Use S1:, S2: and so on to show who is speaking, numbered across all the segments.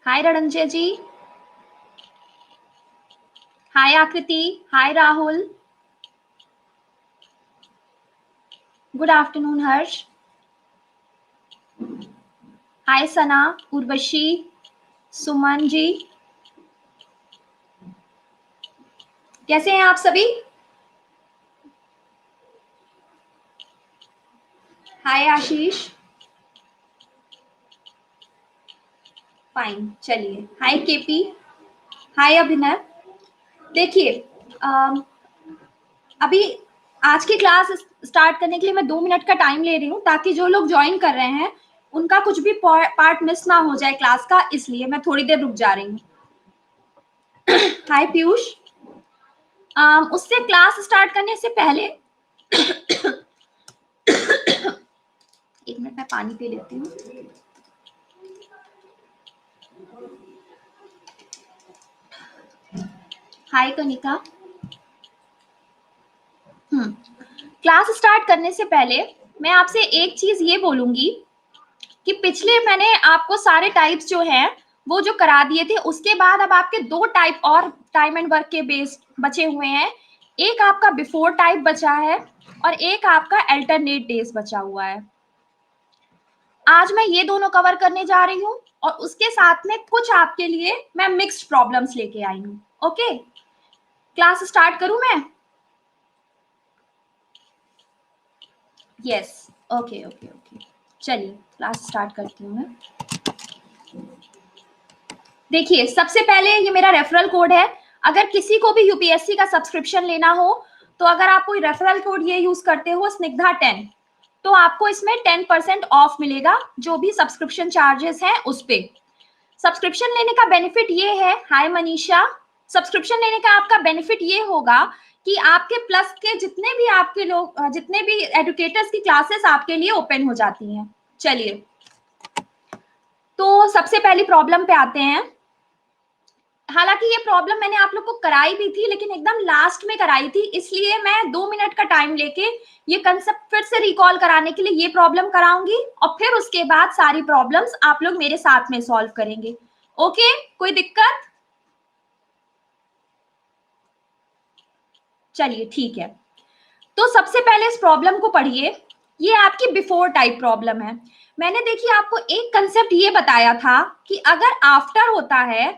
S1: हाय रणंजय जी। हाय आकृति। हाय Rahul. Good afternoon हर्ष। हाय सना, उर्वशी, सुमन जी, कैसे हैं आप सभी? हाय आशीष। फाइन, चलिए। हाय केपी। हाय अभिनव। देखिए, अभी आज की क्लास स्टार्ट करने के लिए मैं 2 मिनट का टाइम ले रही हूँ ताकि जो लोग ज्वाइन कर रहे हैं उनका कुछ भी पार्ट मिस ना हो जाए क्लास का, इसलिए मैं थोड़ी देर रुक जा रही हूँ। हाय पीयूष। उससे क्लास स्टार्ट करने से पहले 1 मिनट मैं पानी पी लेती हूँ। हाय कनिका। क्लास स्टार्ट करने से पहले मैं आपसे एक चीज ये बोलूंगी कि पिछले मैंने आपको सारे टाइप्स जो हैं वो जो करा दिए थे, उसके बाद अब आपके 2 टाइप और टाइम एंड वर्क के बेस्ड बचे हुए हैं। एक आपका बिफोर टाइप बचा है और एक आपका अल्टरनेट डेज बचा हुआ है। आज मैं ये दोनों कवर करने जा रही हूँ और उसके साथ में कुछ आपके लिए मैं मिक्स्ड प्रॉब्लम्स लेके आई हूँ। ओके, क्लास स्टार्ट करूं मैं? यस, ओके ओके ओके, चलिए क्लास स्टार्ट करती हूँ मैं। देखिए, सबसे पहले ये मेरा रेफरल कोड है। अगर किसी को भी यूपीएससी का सब्सक्रिप्शन लेना हो तो अगर आप कोई रेफरल कोड ये यूज करते हो स्निग्धा 10, तो आपको इसमें 10% ऑफ मिलेगा जो भी सब्सक्रिप्शन चार्जेस हैं उस पे। सब्सक्रिप्शन लेने का बेनिफिट ये है, हाय मनीषा, सब्सक्रिप्शन लेने का आपका बेनिफिट ये होगा कि आपके प्लस के जितने भी आपके लोग, जितने भी एडुकेटर्स की क्लासेस आपके लिए ओपन हो जाती हैं। चलिए, तो सबसे पहली प्रॉब्लम पे आते हैं। हालांकि ये प्रॉब्लम मैंने आप लोग को कराई भी थी, लेकिन एकदम लास्ट में कराई थी, इसलिए मैं 2 मिनट का टाइम लेके ये कंसेप्ट फिर से रिकॉल कराने के लिए ये प्रॉब्लम कराऊंगी और फिर उसके बाद सारी प्रॉब्लम्स आप लोग मेरे साथ में सॉल्व करेंगे। ओके, कोई दिक्कत? चलिए ठीक है। तो सबसे पहले इस प्रॉब्लम को पढ़िए। ये आपकी बिफोर टाइप प्रॉब्लम है। मैंने देखिए आपको एक कंसेप्ट ये बताया था कि अगर आफ्टर होता है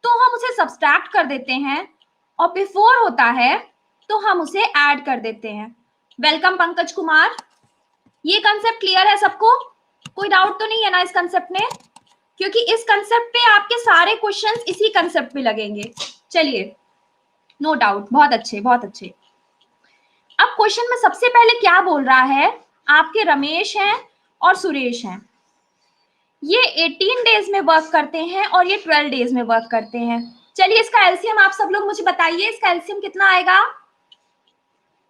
S1: तो हम उसे सब्सट्रैक्ट कर देते हैं और बिफोर होता है तो हम उसे ऐड कर देते हैं। वेलकम पंकज कुमार। ये कंसेप्ट क्लियर है सबको? कोई डाउट तो नहीं है ना इस कंसेप्ट में? क्योंकि इस कंसेप्ट पे आपके सारे क्वेश्चंस इसी कंसेप्ट पे लगेंगे। चलिए, नो डाउट, बहुत अच्छे बहुत अच्छे। अब क्वेश्चन में सबसे पहले क्या बोल रहा है, आपके रमेश हैं और सुरेश हैं, ये 18 डेज में वर्क करते हैं और ये 12 डेज में वर्क करते हैं। चलिए, इसका एलसीएम आप सब लोग मुझे बताइए, इसका एलसीएम कितना आएगा?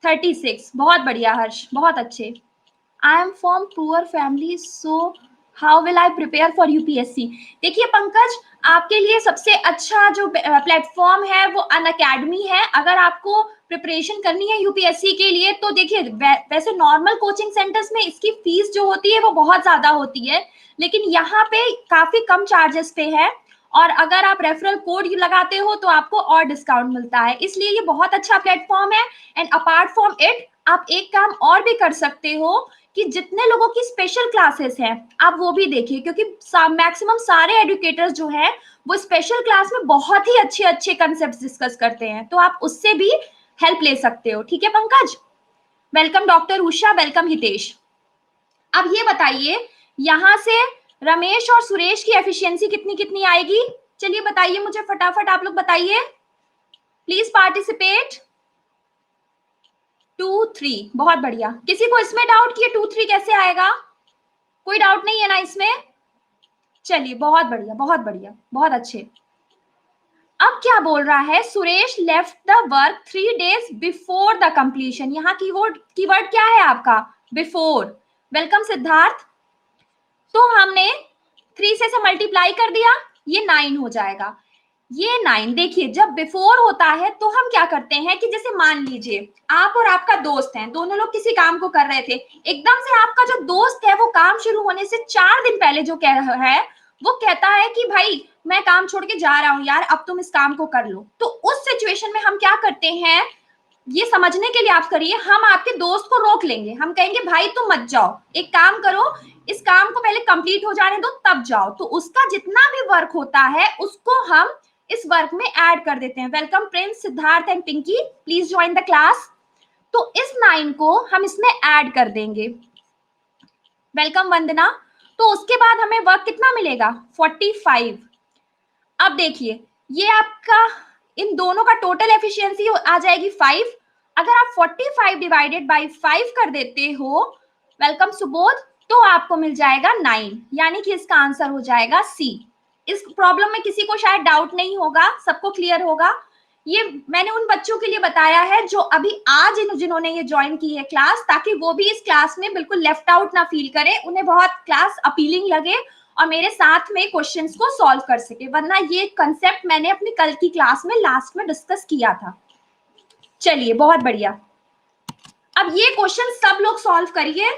S1: 36। बहुत बढ़िया हर्ष, बहुत अच्छे। I am from poor family, so how will I prepare for UPSC? देखिए पंकज, आपके लिए सबसे अच्छा जो प्लेटफॉर्म है वो अनअकैडमी है। अगर आपको प्रिपरेशन करनी है यूपीएससी के लिए तो देखिए, वैसे नॉर्मल कोचिंग सेंटर्स में इसकी फीस जो होती है वो बहुत ज्यादा होती है, लेकिन यहाँ पे काफी कम चार्जेस पे है और अगर आप रेफरल कोड लगाते हो तो आपको और डिस्काउंट मिलता है, इसलिए ये बहुत अच्छा प्लेटफॉर्म है। एंड अपार्ट फ्रॉम इट, आप एक काम और भी कर सकते हो कि जितने लोगों की स्पेशल क्लासेस हैं आप वो भी देखिए, क्योंकि मैक्सिमम सारे एडुकेटर्स जो है वो स्पेशल क्लास में बहुत ही अच्छे अच्छे कंसेप्ट डिस्कस करते हैं, तो आप उससे भी हेल्प ले सकते हो। ठीक है Pankaj? Welcome doctor Usha, welcome Hitesh. अब ये बताइए, यहां से रमेश और सुरेश की एफिशिएंसी कितनी कितनी आएगी? चलिए बताइए मुझे फटाफट, आप लोग बताइए, प्लीज पार्टिसिपेट। 2-3, बहुत बढ़िया। किसी को इसमें डाउट कि 2-3 कैसे आएगा? कोई डाउट नहीं है ना इसमें? चलिए, बहुत बढ़िया बहुत बढ़िया, बहुत अच्छे। अब क्या बोल रहा है, Suresh left the work 3 days before the completion. यहाँ कीवर्ड क्या है आपका? बिफोर। वेलकम सिद्धार्थ। तो हमने 3 से मल्टीप्लाई कर दिया, ये 9 हो जाएगा। ये 9, देखिए जब बिफोर होता है तो हम क्या करते हैं कि जैसे मान लीजिए आप और आपका दोस्त हैं, दोनों लोग किसी काम को कर रहे थे, एकदम से आपका जो दोस्त है वो काम शुरू होने से 4 दिन पहले जो कह रहा है वो कहता है कि भाई मैं काम छोड़ के जा रहा हूँ यार, अब तुम इस काम को कर लो। तो उस सिचुएशन में हम क्या करते हैं, ये समझने के लिए आप करिए, हम आपके दोस्त को रोक लेंगे, हम कहेंगे भाई तुम मत जाओ, एक काम करो, इस काम को पहले कंप्लीट हो जाने दो तब जाओ। तो उसका जितना भी वर्क होता है उसको हम इस वर्क में ऐड कर देते हैं। Welcome Prince, Siddharth and Pinky, please join the class. तो इस 9 को हम इसमें ऐड कर देंगे। वेलकम वंदना। तो उसके बाद हमें वर्क कितना मिलेगा, 45। अब देखिए ये आपका इन दोनों का टोटल एफिशिएंसी आ जाएगी 5। अगर आप 45 डिवाइडेड बाई 5 कर देते हो, वेलकम सुबोध, तो आपको मिल जाएगा 9, यानी कि इसका आंसर हो जाएगा सी। इस प्रॉब्लम में किसी को शायद डाउट नहीं होगा, सबको क्लियर होगा। ये मैंने उन बच्चों के लिए बताया है जो अभी आज जिन्होंने ये ज्वाइन की है क्लास, ताकि वो भी इस क्लास में बिल्कुल लेफ्ट आउट ना फील करें, उन्हें बहुत क्लास अपीलिंग लगे और मेरे साथ में क्वेश्चंस को सॉल्व कर सके। वरना ये कंसेप्ट मैंने अपनी कल की क्लास में लास्ट में डिस्कस किया था। चलिए बहुत बढ़िया। अब ये क्वेश्चन सब लोग सॉल्व करिए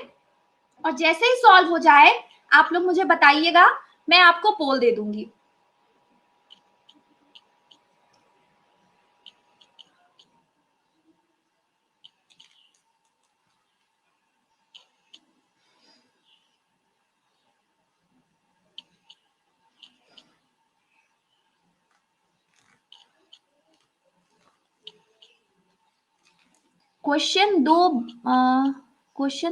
S1: और जैसे ही सॉल्व हो जाए आप लोग मुझे बताइएगा, मैं आपको पोल दे दूंगी। क्वेश्चन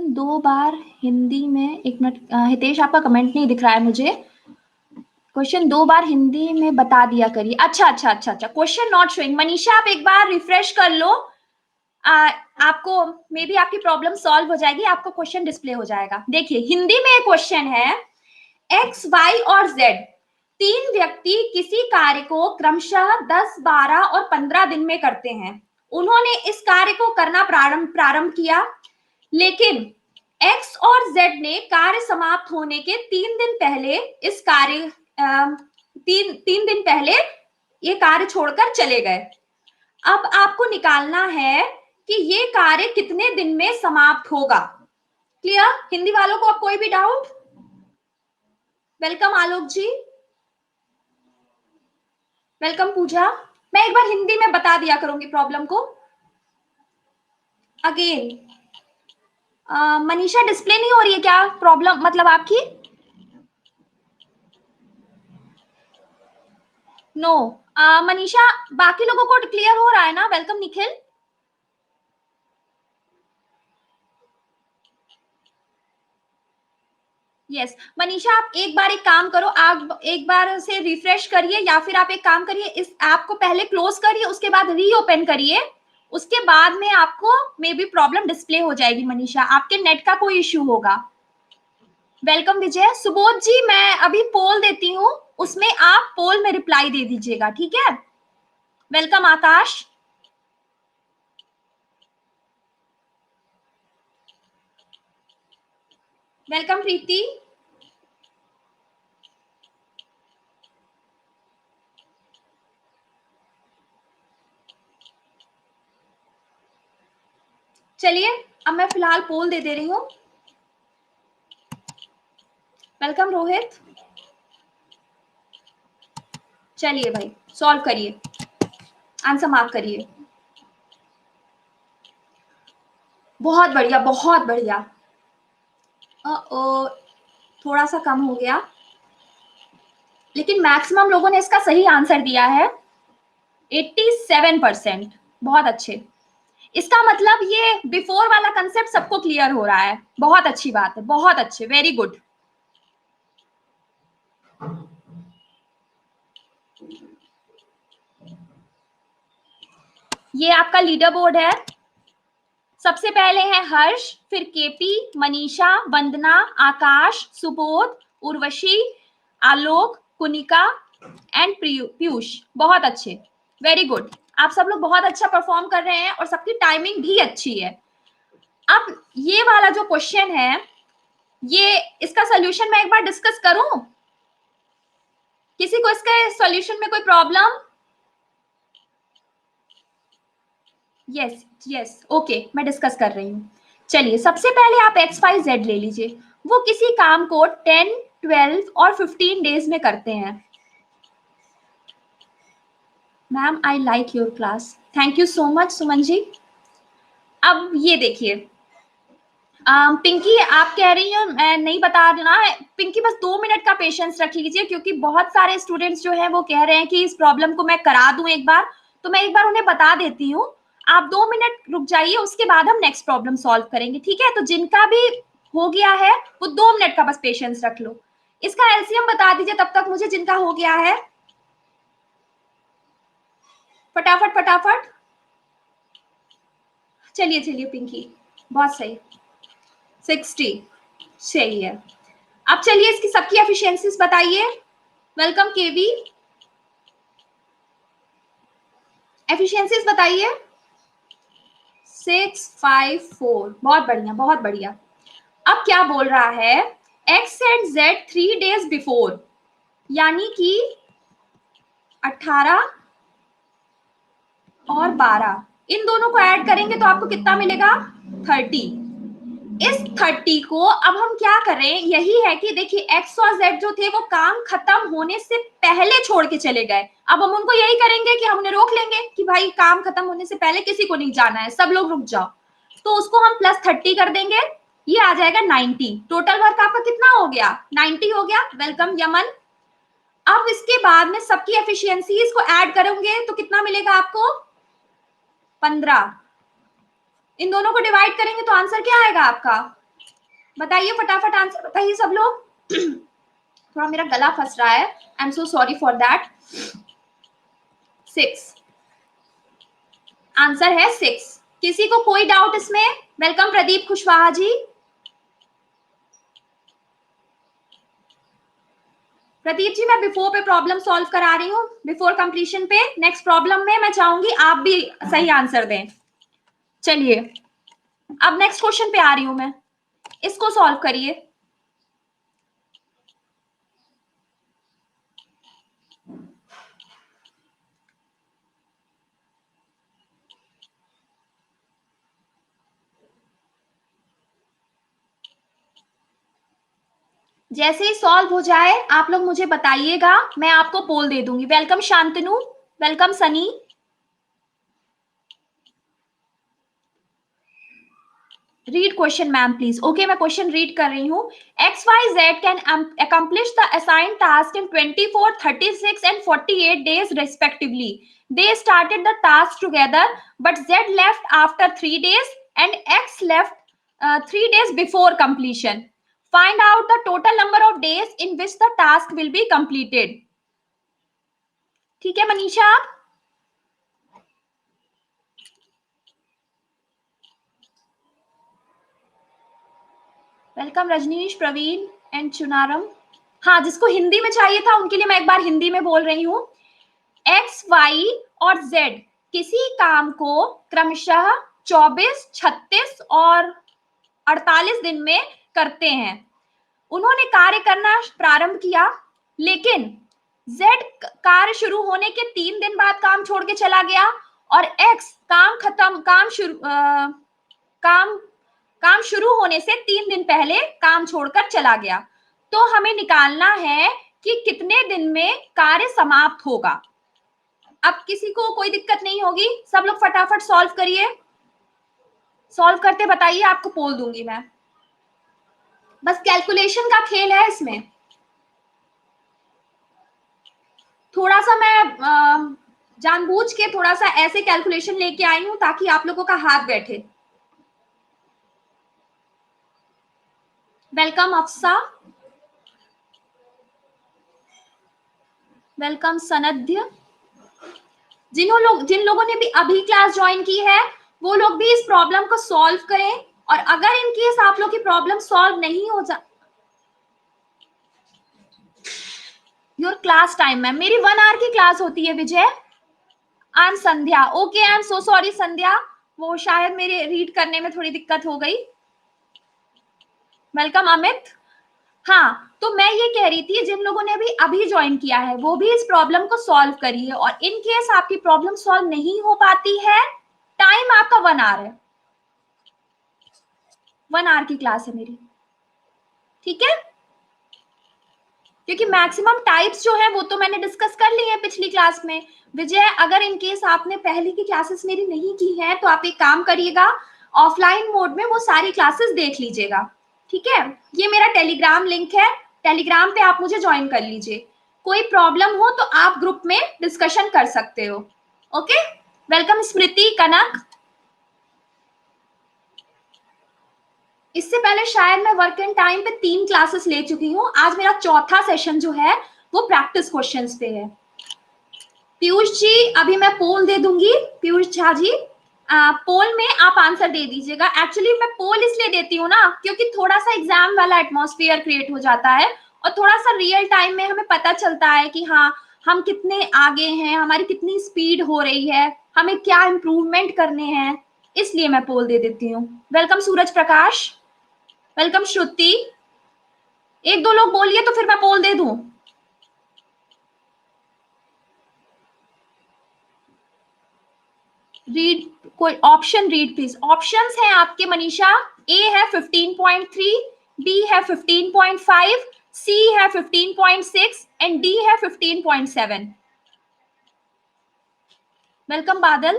S1: दो बार हिंदी में, एक मिनट हितेश आपका कमेंट नहीं दिख रहा है मुझे। क्वेश्चन 2 बार हिंदी में बता दिया करिए। अच्छा अच्छा अच्छा अच्छा, क्वेश्चन नॉट शोइंग। मनीषा आप एक बार रिफ्रेश कर लो, आपको मे बी आपकी प्रॉब्लम सॉल्व हो जाएगी, आपको क्वेश्चन डिस्प्ले हो जाएगा। देखिए हिंदी में एक क्वेश्चन है, एक्स वाई और जेड 3 व्यक्ति किसी कार्य को क्रमशः 10, 12 और 15 दिन में करते हैं। उन्होंने इस कार्य को करना प्रारंभ किया, लेकिन एक्स और जेड ने कार्य समाप्त होने के 3 दिन पहले इस कार्य तीन दिन पहले ये कार्य छोड़कर चले गए। अब आपको निकालना है कि ये कार्य कितने दिन में समाप्त होगा। क्लियर? हिंदी वालों को अब कोई भी डाउट? वेलकम आलोक जी, वेलकम पूजा। मैं एक बार हिंदी में बता दिया करूंगी प्रॉब्लम को अगेन। मनीषा डिस्प्ले नहीं हो रही है क्या प्रॉब्लम, मतलब आपकी? नो मनीषा, बाकी लोगों को क्लियर हो रहा है ना? वेलकम निखिल। यस मनीषा, आप एक बार एक काम करो, आप एक बार से रिफ्रेश करिए या फिर आप एक काम करिए, इस ऐप को पहले क्लोज करिए, उसके बाद रीओपन करिए, उसके बाद में आपको मे बी प्रॉब्लम डिस्प्ले हो जाएगी। मनीषा आपके नेट का कोई इश्यू होगा। वेलकम विजय। सुबोध जी मैं अभी पोल देती हूँ, उसमें आप पोल में रिप्लाई दे दीजिएगा, ठीक है? वेलकम आकाश। वेलकम प्रीति। चलिए अब मैं फिलहाल पोल दे रही हूँ। वेलकम रोहित। चलिए भाई सॉल्व करिए, आंसर मार्क करिए। बहुत बढ़िया बहुत बढ़िया। थोड़ा सा कम हो गया, लेकिन मैक्सिमम लोगों ने इसका सही आंसर दिया है 87%। बहुत अच्छे। इसका मतलब ये बिफोर वाला कंसेप्ट सबको क्लियर हो रहा है, बहुत अच्छी बात है, बहुत अच्छे, वेरी गुड। ये आपका लीडर बोर्ड है। सबसे पहले है हर्ष, फिर KP, Manisha, Vandana, Akash, Subodh, Urvashi, Alok, Kunika and Piyush. बहुत अच्छे, वेरी गुड। आप सब लोग बहुत अच्छा परफॉर्म कर रहे हैं और सबकी टाइमिंग भी अच्छी है। अब ये वाला जो क्वेश्चन है, ये इसका सोल्यूशन मैं एक बार डिस्कस करूं? किसी को इसके सॉल्यूशन में कोई प्रॉब्लम? यस यस ओके, मैं डिस्कस कर रही हूँ। चलिए सबसे पहले आप एक्स वाई जेड ले लीजिए। वो किसी काम को 10, 12 और 15 डेज में करते हैं। Ma'am I like your class, thank you so much Suman ji. अब ये देखिए, पिंकी आप कह रही हो मैं नहीं बता देना। पिंकी बस 2 मिनट का पेशेंस रख लीजिए, क्योंकि बहुत सारे स्टूडेंट्स जो हैं वो कह रहे हैं कि इस प्रॉब्लम को मैं करा दूं एक बार, तो मैं एक बार उन्हें बता देती हूँ। आप 2 मिनट रुक जाइए, उसके बाद हम नेक्स्ट प्रॉब्लम सॉल्व करेंगे, ठीक है? तो जिनका भी हो गया है वो 2 मिनट का बस पेशेंस रख लो। इसका एलसीएम बता दीजिए तब तक मुझे, जिनका हो गया है, फटाफट फटाफट। चलिए चलिए पिंकी, बहुत सही, 60 सही है। अब चलिए इसकी सबकी एफिशिएंसीज बताइए। वेलकम केवी, एफिशिएंसीज बताइए। 654, बहुत बढ़िया बहुत बढ़िया। अब क्या बोल रहा है, x and Z 3 days before, यानी कि 18 और 12, इन दोनों को ऐड करेंगे तो आपको कितना मिलेगा? 30। इस 30 को अब हम क्या करें, यही है कि देखिए एक्स और जेड जो थे वो काम खत्म होने से पहले छोड़ के चले गए। अब हम उनको यही करेंगे कि हम उन्हें रोक लेंगे कि भाई काम खत्म होने से पहले किसी को नहीं जाना है, सब लोग रुक जाओ। तो उसको हम +30 कर देंगे, ये आ जाएगा 90। टोटल वर्क आपका कितना हो गया? 90 हो गया। Welcome Yemen. अब इसके बाद में सबकी एफिशिएंसीज को ऐड करेंगे तो कितना मिलेगा आपको? 15। इन दोनों को डिवाइड करेंगे तो आंसर क्या आएगा आपका? बताइए फटाफट, आंसर बताइए सब लोग। थोड़ा मेरा गला फंस रहा है, आई am so sorry for that. 6, answer है 6। किसी को कोई डाउट इसमें? वेलकम प्रदीप कुशवाहा जी। प्रदीप जी मैं बिफोर पे प्रॉब्लम सॉल्व करा रही हूँ, बिफोर कंप्लीशन पे। नेक्स्ट प्रॉब्लम में मैं चाहूंगी आप भी सही आंसर दें। चलिए अब नेक्स्ट क्वेश्चन पे आ रही हूं मैं, इसको सॉल्व करिए। जैसे ही सॉल्व हो जाए आप लोग मुझे बताइएगा, मैं आपको पोल दे दूंगी। Welcome Shantanu, welcome Sunny. Read question ma'am please. Okay मैं क्वेश्चन रीड कर रही हूँ। X Y Z can accomplish the assigned task in 24, 36 and 48 days respectively. They started the task together, but Z left after 3 days and X left 3 days before completion. Find out the total number of days in which the task will be completed. ठीक है मनीषा आप? Welcome Rajneesh, Praveen and Chunaram. हाँ जिसको हिंदी में चाहिए था उनके लिए मैं एक बार हिंदी में बोल रही हूँ। एक्स वाई और जेड किसी काम को क्रमशः 24, 36 और 48 दिन में करते हैं। उन्होंने कार्य करना प्रारंभ किया, लेकिन जेड कार्य शुरू होने के 3 दिन बाद काम छोड़ के चला गया और एक्स काम शुरू होने से 3 दिन पहले काम छोड़कर चला गया। तो हमें निकालना है कि कितने दिन में कार्य समाप्त होगा। अब किसी को कोई दिक्कत नहीं होगी, सब लोग फटाफट सॉल्व करिए। सॉल्व करते बताइए, आपको पोल दूंगी मैं। बस कैलकुलेशन का खेल है इसमें। थोड़ा सा मैं जानबूझ के थोड़ा सा ऐसे कैलकुलेशन लेके आई हूं ताकि आप लोगों का हाथ बैठे। Welcome अफसा, welcome सनध्य। जिन लोगों ने भी अभी क्लास ज्वाइन की है वो लोग भी इस प्रॉब्लम को सॉल्व करें। और अगर इन केस आप लोग की प्रॉब्लम सॉल्व नहीं हो जा, योर क्लास टाइम मैम, मेरी 1 hour की क्लास होती है Vijay. I am Sandhya. Okay I am so sorry Sandhya, वो शायद मेरे रीड करने में थोड़ी दिक्कत हो गई। वेलकम अमित। हाँ तो मैं ये कह रही थी, जिन लोगों ने अभी अभी ज्वाइन किया है वो भी इस प्रॉब्लम को सॉल्व करिए। और इन केस आपकी प्रॉब्लम सॉल्व नहीं हो पाती है, टाइम आपका 1 hour है, 1 hour की क्लास है मेरी, ठीक है? क्योंकि मैक्सिमम टाइप्स जो है वो तो मैंने डिस्कस कर ली है पिछली क्लास में। विजय, अगर इन केस आपने पहले की क्लासेस मेरी नहीं की है तो आप एक काम करिएगा, ऑफलाइन मोड में वो सारी क्लासेस देख लीजिएगा, ठीक है। ये मेरा टेलीग्राम लिंक है, टेलीग्राम पे आप मुझे ज्वाइन कर लीजिए। कोई प्रॉब्लम हो तो आप ग्रुप में डिस्कशन कर सकते हो। ओके, वेलकम स्मृति, कनक। इससे पहले शायद मैं वर्क एंड टाइम पे 3 क्लासेस ले चुकी हूँ, आज मेरा चौथा सेशन जो है वो प्रैक्टिस क्वेश्चंस पे है। पीयूष जी, अभी मैं पोल दे दूंगी, पीयूष झा जी, पोल में आप आंसर दे दीजिएगा। एक्चुअली मैं पोल इसलिए देती हूँ ना क्योंकि थोड़ा सा एग्जाम वाला एटमॉस्फेयर क्रिएट हो जाता है और थोड़ा सा रियल टाइम में हमें पता चलता है कि हाँ हम कितने आगे हैं, हमारी कितनी स्पीड हो रही है, हमें क्या इम्प्रूवमेंट करने हैं, इसलिए मैं पोल दे देती हूँ। वेलकम सूरज प्रकाश, वेलकम श्रुति। एक दो लोग बोलिए तो फिर मैं पोल दे दूं। रीड, कोई ऑप्शन रीड प्लीज। ऑप्शंस हैं आपके मनीषा, ए है 15.3, बी है 15.5, सी है 15.6 एंड डी है 15.7। वेलकम बादल।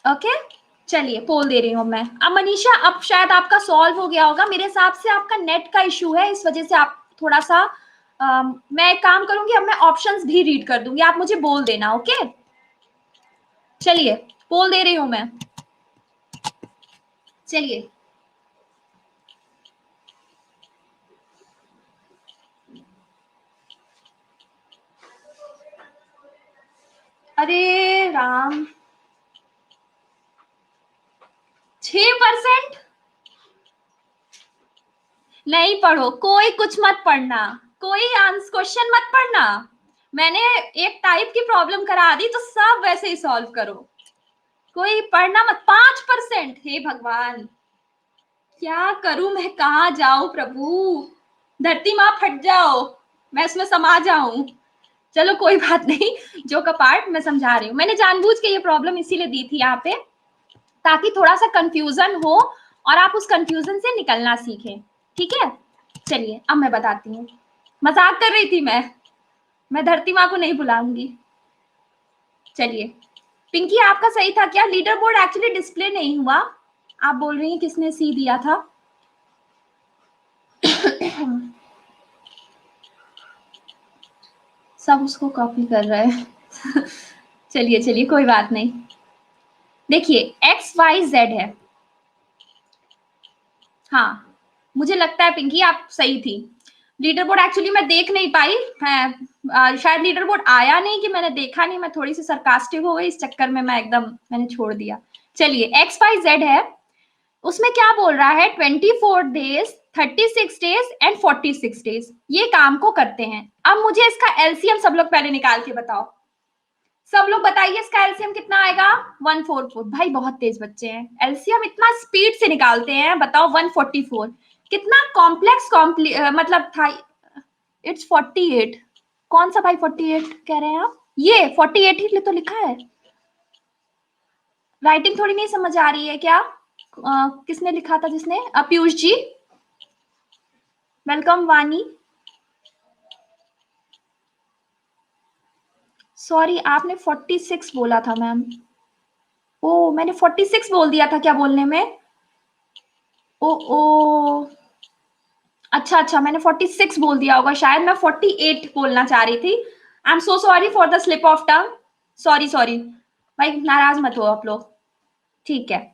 S1: ओके, चलिए पोल दे रही हूं मैं। अब मनीषा, अब शायद आपका सॉल्व हो गया होगा, मेरे हिसाब से आपका नेट का इशू है, इस वजह से आप थोड़ा सा मैं एक काम करूंगी, अब मैं ऑप्शंस भी रीड कर दूंगी, आप मुझे बोल देना। ओके, चलिए पोल दे रही हूं मैं। चलिए, अरे राम, 6%। नहीं पढ़ो, कोई कुछ मत पढ़ना, कोई आंसर क्वेश्चन मत पढ़ना। मैंने एक टाइप की प्रॉब्लम करा दी तो सब वैसे ही सॉल्व करो, कोई पढ़ना मत। 5%, हे भगवान, क्या करूं मैं, कहाँ जाऊं प्रभु, धरती माँ फट जाओ, मैं उसमें समा जाऊं। चलो कोई बात नहीं, जो का पार्ट मैं समझा रही हूँ, मैंने जानबूझ के ये प्रॉब्लम इसीलिए दी थी यहाँ पे ताकि थोड़ा सा कंफ्यूजन हो और आप उस कंफ्यूजन से निकलना सीखें, ठीक है। चलिए अब मैं बताती हूँ, मजाक कर रही थी मैं धरती माँ को नहीं बुलाऊंगी। चलिए, पिंकी आपका सही था क्या? लीडर बोर्ड एक्चुअली डिस्प्ले नहीं हुआ, आप बोल रही हैं किसने सी दिया था। सब उसको कॉपी कर रहे हैं। चलिए चलिए, कोई बात नहीं। देखिए एक्स वाई जेड है, हाँ मुझे लगता है पिंकी आप सही थी। लीडर बोर्ड एक्चुअली मैं देख नहीं पाई, मैं शायद लीडर बोर्ड आया नहीं कि मैंने देखा नहीं, मैं थोड़ी सी सरकास्टिक हो गई, इस चक्कर में मैं एकदम मैंने छोड़ दिया। चलिए एक्स वाई जेड है, उसमें क्या बोल रहा है, 24 डेज, 36 डेज एंड 46 डेज ये काम को करते हैं। अब मुझे इसका एलसीएम सब लोग पहले निकाल के बताओ, सब लोग बताइए इसका एलसीएम कितना आएगा। 144। भाई बहुत तेज बच्चे हैं, एलसीएम इतना स्पीड से निकालते हैं, बताओ 144 कितना कॉम्प्लेक्स मतलब था। इट्स 48, कौन सा भाई 48 कह रहे हैं आप, ये 48 ही तो लिखा है, राइटिंग थोड़ी नहीं समझ आ रही है क्या? किसने लिखा था जिसने, पीयूष जी, वेलकम वानी। सॉरी आपने 46 बोला था मैम, ओ मैंने 46 बोल दिया था क्या बोलने में, ओ ओ अच्छा अच्छा, मैंने 46 बोल दिया होगा शायद, मैं 48 बोलना चाह रही थी। आई am so sorry for the slip of tongue, sorry sorry, भाई नाराज मत हो आप लोग, ठीक है।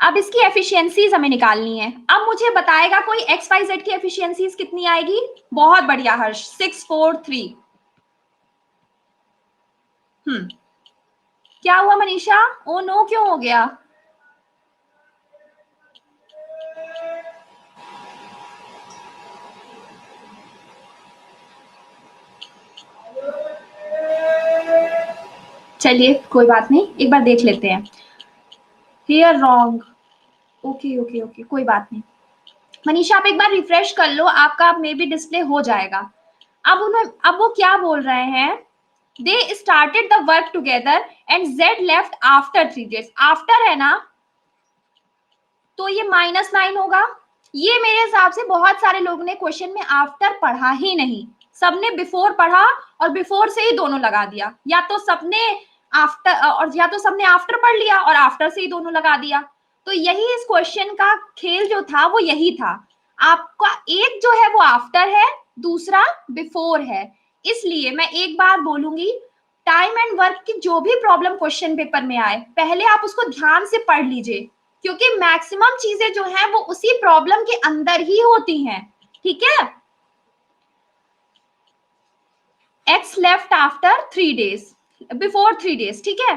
S1: अब इसकी एफिशिएंसीज हमें निकालनी है, अब मुझे बताएगा कोई एक्स वाई जेड की एफिशिएंसीज कितनी आएगी। बहुत बढ़िया हर्ष, 643। क्या हुआ मनीषा, ओ नो क्यों हो गया? चलिए कोई बात नहीं, एक बार देख लेते हैं। Here wrong, okay okay okay, कोई बात नहीं। मनीषा आप एक बार रिफ्रेश कर लो, आपका मे बी डिस्प्ले हो जाएगा। अब वो क्या बोल रहे हैं, they started the work together and Z left after 3 days। After है ना, तो ये -9 होगा, ये मेरे हिसाब से बहुत सारे लोगों ने क्वेश्चन में आफ्टर पढ़ा ही नहीं, सबने बिफोर पढ़ा और बिफोर से ही दोनों लगा दिया, या तो सबने आफ्टर और या तो सबने आफ्टर पढ़ लिया और आफ्टर से ही दोनों लगा दिया। तो यही इस क्वेश्चन का खेल जो था वो यही था, आपका एक जो है वो आफ्टर है, दूसरा बिफोर है। इसलिए मैं एक बार बोलूंगी, टाइम एंड वर्क की जो भी प्रॉब्लम क्वेश्चन पेपर में आए पहले आप उसको ध्यान से पढ़ लीजिए, क्योंकि मैक्सिमम चीजें जो हैं वो उसी प्रॉब्लम के अंदर ही होती हैं। ठीक है, x left after 3 days, before 3 days, ठीक है,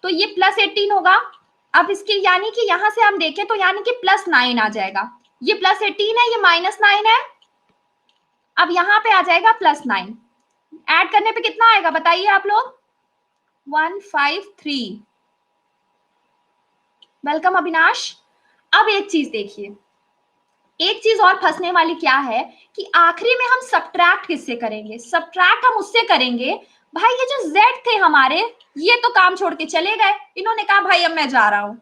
S1: तो ये +18 होगा। अब इसके यानी कि यहां से हम देखें तो यानी कि +9 आ जाएगा, ये +18 है, ये -9 है, अब यहां पे आ जाएगा +9, ऐड करने पे कितना आएगा बताइए आप लोग, 153। वेलकम अविनाश। अब एक चीज देखिए, एक चीज और फंसने वाली क्या है कि आखिरी में हम सब्ट्रैक्ट किससे करेंगे, सब्ट्रैक्ट हम उससे करेंगे, भाई ये जो जेड थे हमारे, ये तो काम छोड़ के चले गए, इन्होंने कहा भाई अब मैं जा रहा हूँ,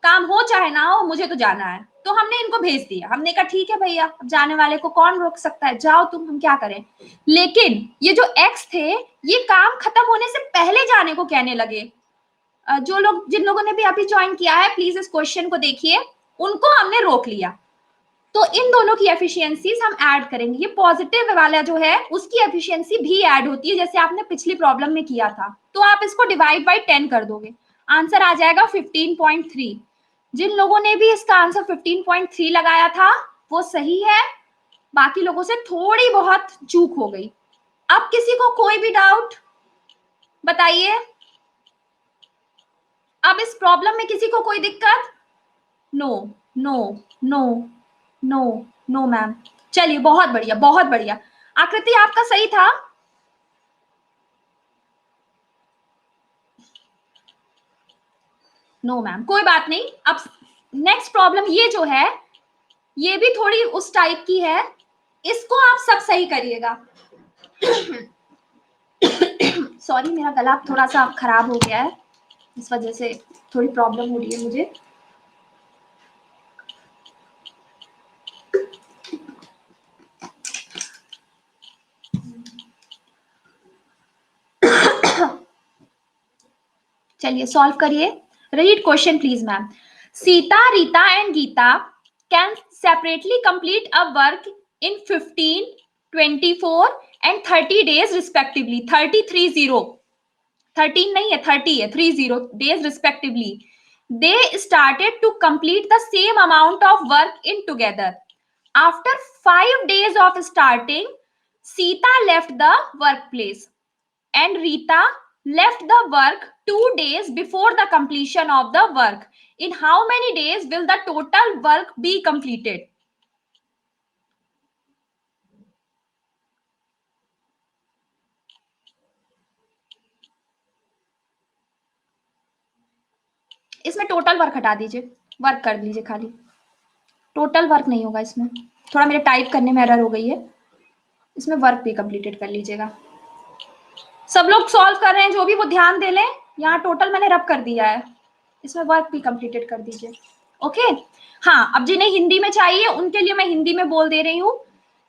S1: काम हो चाहे ना हो मुझे तो जाना है, तो हमने इनको भेज दिया, हमने कहा ठीक है भैया, अब जाने वाले को कौन रोक सकता है, जाओ तुम, हम क्या करें। लेकिन ये जो एक्स थे, ये काम खत्म होने से पहले जाने को कहने लगे। जो लोग, जिन लोगों ने भी अभी ज्वाइन किया है प्लीज इस क्वेश्चन को देखिए, उनको हमने रोक लिया। तो इन दोनों की एफिशिएंसीज हम ऐड करेंगे, ये पॉजिटिव वाला जो है उसकी एफिशिएंसी भी ऐड होती है, जैसे आपने पिछली प्रॉब्लम में किया था, तो आप इसको डिवाइड बाय 10 कर दोगे, आंसर आ जाएगा 15.3। जिन लोगों ने भी इसका आंसर 15.3 लगाया था वो सही है, बाकी लोगों से थोड़ी बहुत चूक हो गई। अब किसी को कोई भी डाउट बताइए, अब इस प्रॉब्लम में किसी को कोई दिक्कत? No no no no no ma'am, चलिए बहुत बढ़िया बहुत बढ़िया। आकृति आपका सही था, नो मैम कोई बात नहीं। अब नेक्स्ट प्रॉब्लम ये जो है ये भी थोड़ी उस टाइप की है, इसको आप सब सही करिएगा। सॉरी मेरा गला थोड़ा सा खराब हो गया है, इस वजह से थोड़ी प्रॉब्लम हो रही है मुझे। चलिए सॉल्व करिए, read question please ma'am. Sita, Rita and Gita can separately complete a work in 15, 24 and 30 days respectively. 13 नहीं है 30 है, 30 days respectively. They started to complete the same amount of work in together. After 5 days of starting, Sita left the work place and Rita left the work 2 days before the completion of the work. In how many days will the total work be completed? इसमें total work हटा दीजिए, work कर लीजिए खाली, total work नहीं होगा इसमें, थोड़ा मेरे टाइप करने में एरर हो गई है, इसमें वर्क भी कंप्लीटेड कर लीजिएगा। सब लोग सॉल्व कर रहे हैं जो भी वो ध्यान दे लें, यहाँ टोटल मैंने रब कर दिया है, इसमें वर्क भी कंप्लीटेड कर दीजिए। ओके हाँ, अब जिन्हें हिंदी में चाहिए उनके लिए मैं हिंदी में बोल दे रही हूँ।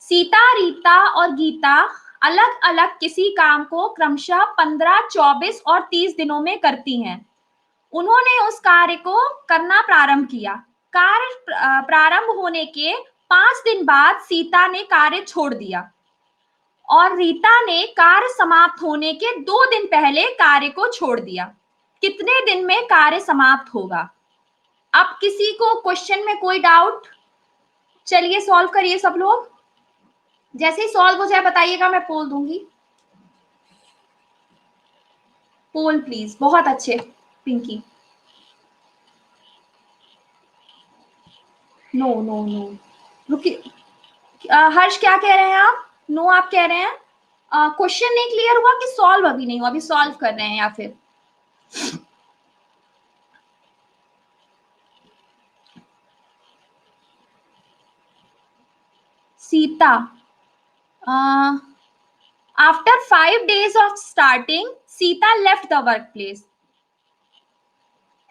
S1: सीता, रीता और गीता अलग अलग किसी काम को क्रमशः 15, 24 और 30 दिनों में करती हैं। उन्होंने उस कार्य को करना प्रारंभ किया। कार्य प्रारंभ होने के 5 दिन बाद सीता ने कार्य छोड़ दिया और रीता ने कार्य समाप्त होने के 2 दिन पहले कार्य को छोड़ दिया। कितने दिन में कार्य समाप्त होगा? अब किसी को क्वेश्चन में कोई डाउट? चलिए सॉल्व करिए सब लोग, जैसे ही सॉल्व हो जाए बताइएगा, मैं पोल दूंगी। पोल प्लीज, बहुत अच्छे पिंकी। नो नो नो, रुकिए, हर्ष क्या कह रहे हैं आप? नो आप कह रहे हैं, क्वेश्चन नहीं क्लियर हुआ कि सॉल्व अभी नहीं हुआ, अभी सॉल्व कर रहे हैं या फिर? Sita, after 5 days of starting, Sita left the workplace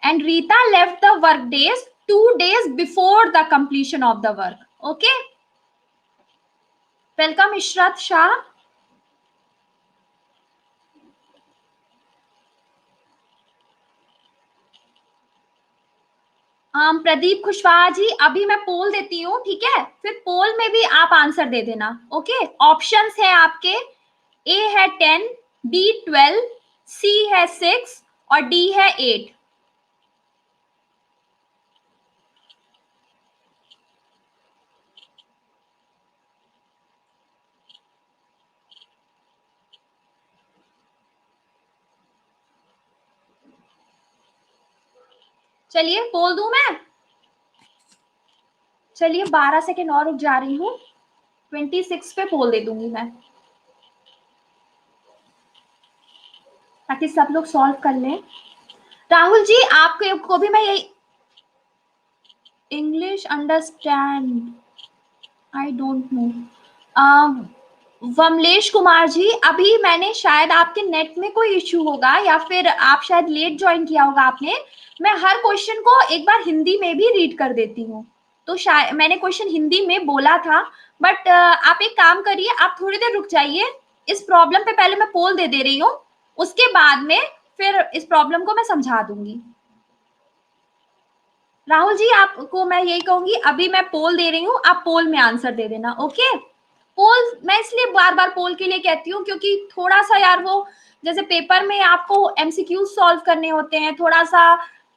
S1: and Rita left the work days 2 days before the completion of the work. Okay, welcome Ishrat Shah. Pradeep Kushwaha ji, अभी मैं पोल देती हूँ, ठीक है, फिर पोल में भी आप आंसर दे देना। ओके, ऑप्शंस है आपके, ए है 10, बी 12, सी है 6 और डी है 8। चलिए पोल दूं मैं, चलिए 12 सेकेंड और रुक जा रही हूँ, 26 पे पोल दे दूंगी मैं, ताकि सब लोग सॉल्व कर लें। राहुल जी, आपको को भी मैं यही, English understand, I don't know. Vamlesh Kumar ji, अभी मैंने शायद आपके नेट में कोई इश्यू होगा या फिर आप शायद लेट ज्वाइन किया होगा आपने। मैं हर क्वेश्चन को एक बार हिंदी में भी रीड कर देती हूँ, तो शायद मैंने क्वेश्चन हिंदी में बोला था, बट आप एक काम करिए, आप थोड़ी देर रुक जाइए, इस प्रॉब्लम पे पहले मैं पोल दे रही हूँ, उसके बाद में फिर इस प्रॉब्लम को मैं समझा दूंगी। राहुल जी, आपको मैं यही कहूंगी, अभी मैं पोल दे रही हूँ, आप पोल में आंसर दे देना। ओके, पोल मैं इसलिए बार बार पोल के लिए कहती हूँ क्योंकि थोड़ा सा यार वो, जैसे पेपर में आपको एमसीक्यू सॉल्व करने होते हैं, थोड़ा सा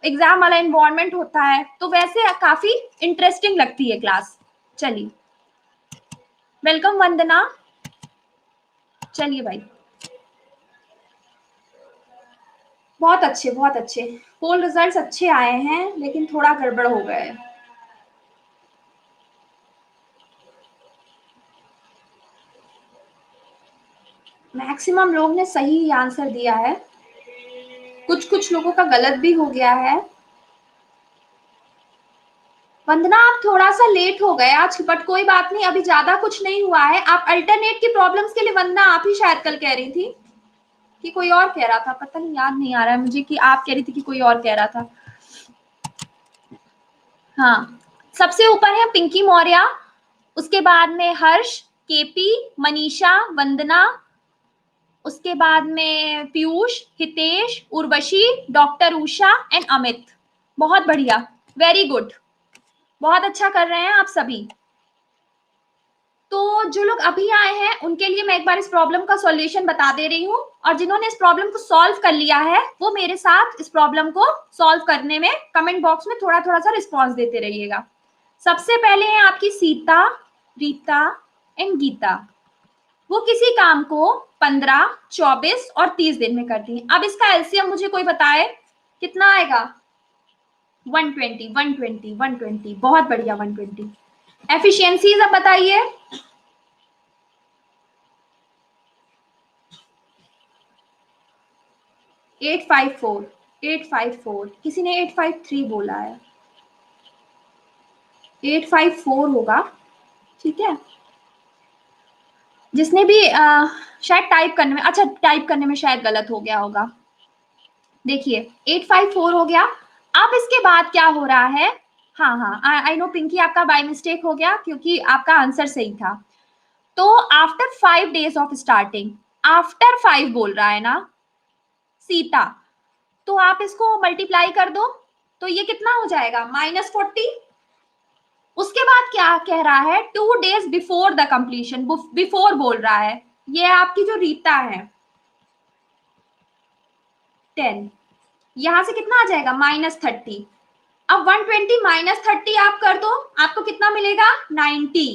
S1: एग्जाम वाला इन्वायरमेंट होता है, तो वैसे काफी इंटरेस्टिंग लगती है क्लास। चलिए, वेलकम वंदना। चलिए भाई, बहुत अच्छे बहुत अच्छे, पोल रिजल्ट्स अच्छे आए हैं, लेकिन थोड़ा गड़बड़ हो गए। मैक्सिमम लोग ने सही आंसर दिया है, कुछ कुछ लोगों का गलत भी हो गया है। वंदना, आप थोड़ा सा लेट हो गए आज, बट कोई बात नहीं, अभी ज्यादा कुछ नहीं हुआ है। आप अल्टरनेट की प्रॉब्लम्स के लिए, वंदना आप ही शायद कल कह रही थी कि कोई और कह रहा था, पता नहीं, याद नहीं आ रहा है मुझे कि आप कह रही थी कि कोई और कह रहा था। हाँ, सबसे ऊपर है पिंकी मौर्य, उसके बाद में हर्ष, केपी, मनीषा, वंदना, उसके बाद में पीयूष, हितेश, उर्वशी, डॉक्टर उषा एंड अमित। बहुत बढ़िया, वेरी गुड, बहुत अच्छा कर रहे हैं आप सभी। तो जो लोग अभी आए हैं उनके लिए मैं एक बार इस प्रॉब्लम का सॉल्यूशन बता दे रही हूँ, और जिन्होंने इस प्रॉब्लम को सॉल्व कर लिया है वो मेरे साथ इस प्रॉब्लम को सॉल्व करने में कमेंट बॉक्स में थोड़ा थोड़ा सा रिस्पॉन्स देते रहिएगा। सबसे पहले है आपकी सीता, रीता एंड गीता। वो किसी काम को 15, 24 और 30 दिन में करती है। अब इसका एलसीएम मुझे कोई बताए कितना आएगा? 120, 120, 120, बहुत बढ़िया, 120। एफिशिएंसीज अब बताइए। 854, 854, किसी ने 853 बोला है, 854 होगा, ठीक है। जिसने भी शायद टाइप करने में, अच्छा टाइप करने में शायद गलत हो गया होगा। देखिए 854 हो गया। अब इसके बाद क्या हो रहा है, हाँ हाँ, आई नो पिंकी, आपका बाय मिस्टेक हो गया क्योंकि आपका आंसर सही था। तो after 5 days of starting, after 5 बोल रहा है ना सीता, तो आप इसको मल्टीप्लाई कर दो, तो ये कितना हो जाएगा, -40। उसके बाद क्या कह रहा है, 2 days before the completion, before बोल रहा है, ये आपकी जो रीता है 10, यहां से कितना आ जाएगा, -30। अब 120 -30 आप कर दो, आपको कितना मिलेगा, 90।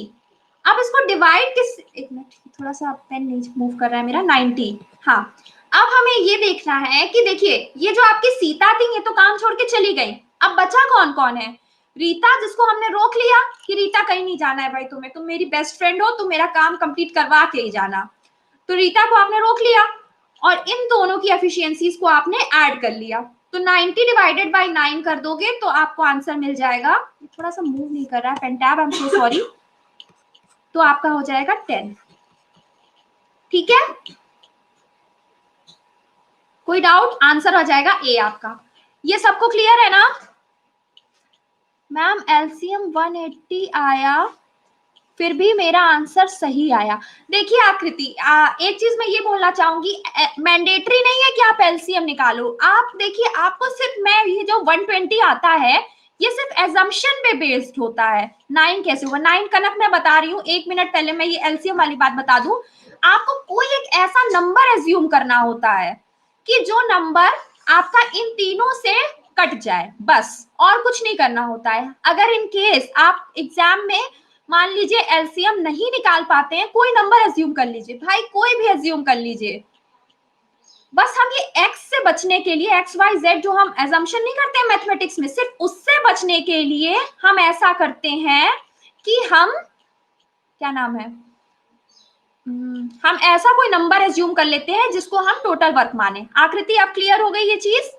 S1: अब इसको डिवाइड किस, एक मिनट, थोड़ा सा पेन नहीं मूव कर रहा है मेरा, 90। हाँ, अब हमें ये देखना है कि देखिए ये जो आपकी सीता थी ये तो काम छोड़ के चली गई, अब बचा कौन कौन है, रीता, जिसको हमने रोक लिया कि रीता कहीं नहीं जाना है भाई, तुम्हें, तुम मेरी बेस्ट फ्रेंड हो, तुम मेरा काम कंप्लीट करवा के ही जाना, तो रीता को आपने रोक लिया, और इन दोनों की एफिशिएंसीज को आपने ऐड कर लिया, तो 90 डिवाइडेड बाय 9 कर दोगे तो आपको आंसर मिल जाएगा, थोड़ा सा मूव नहीं कर रहा है pen tab, I am so sorry, तो आपका हो जाएगा 10। ठीक है, कोई डाउट, आंसर हो जाएगा ए आपका। ये सबको क्लियर है ना? मैम एलसीएम 180 आया, फिर भी मेरा आंसर सही आया। देखिए आकृति, एक चीज मैं ये बोलना चाहूंगी, मैंडेटरी नहीं है कि आप एलसीएम निकालो। आप देखिए, आपको सिर्फ मैं ये जो 120 आता है, ये सिर्फ एजम्पशन पे बेस्ड होता है। 9 कैसे हुआ, 9 कनक मैं बता रही हूँ, 1 मिनट पहले मैं ये एलसीएम वाली बात बता दूं। आपको कोई एक ऐसा नंबर एज्यूम करना होता है कि जो नंबर आपका इन तीनों से कट जाए, बस, और कुछ नहीं करना होता है। अगर इन केस आप एग्जाम में मान लीजिए एलसीएम नहीं निकाल पाते हैं, कोई नंबर एज्यूम कर लीजिए भाई, कोई भी एज्यूम कर लीजिए। बस हम ये एक्स से बचने के लिए, एक्स वाई जेड जो हम एजम्पशन नहीं करते हैं मैथमेटिक्स में, सिर्फ उससे बचने के लिए हम ऐसा करते हैं कि हम, क्या नाम है, हम ऐसा कोई नंबर एज्यूम कर लेते हैं जिसको हम टोटल वर्क माने। आकृति अब क्लियर हो गई ये चीज?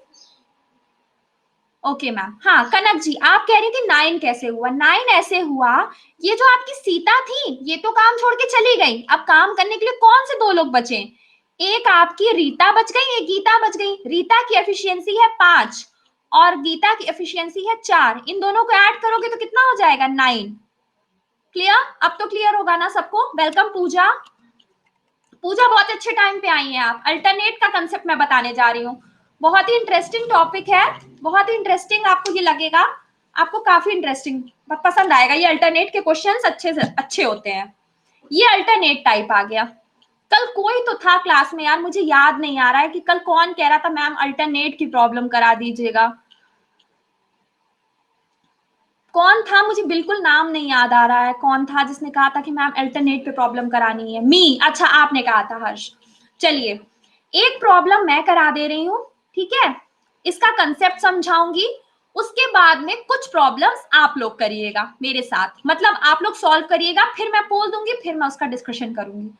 S1: Okay ma'am. हाँ कनक जी, आप कह रही थी 9 कैसे हुआ। 9 ऐसे हुआ, ये जो आपकी सीता थी ये तो काम छोड़ के चली गई, अब काम करने के लिए कौन से दो लोग बचे? एक आपकी रीता बच गई, एक गीता बच गई। रीता की एफिशिएंसी है 5 और गीता की एफिशिएंसी है 4, इन दोनों को ऐड करोगे तो कितना हो जाएगा? 9। क्लियर? अब तो क्लियर होगा ना सबको? वेलकम पूजा। पूजा बहुत अच्छे टाइम पे आई हैं आप। अल्टरनेट का कंसेप्ट मैं बताने जा रही हूँ, बहुत ही इंटरेस्टिंग टॉपिक है, बहुत ही इंटरेस्टिंग, आपको ये लगेगा, आपको काफी इंटरेस्टिंग पसंद आएगा। ये अल्टरनेट के क्वेश्चंस अच्छे से अच्छे होते हैं। ये अल्टरनेट टाइप आ गया। कल कोई तो था क्लास में यार, मुझे याद नहीं आ रहा है कि कल कौन कह रहा था मैम अल्टरनेट की प्रॉब्लम करा दीजिएगा। कौन था, मुझे बिल्कुल नाम नहीं याद आ रहा है, कौन था जिसने कहा था कि मैम अल्टरनेट पे प्रॉब्लम करानी है? मी, अच्छा आपने कहा था हर्ष। चलिए, एक प्रॉब्लम मैं करा दे रही हूँ, ठीक है, इसका कंसेप्ट समझाऊंगी, उसके बाद में कुछ प्रॉब्लम्स आप लोग करिएगा मेरे साथ, मतलब आप लोग सॉल्व करिएगा, फिर मैं बोल दूंगी, फिर मैं उसका डिस्कशन करूंगी।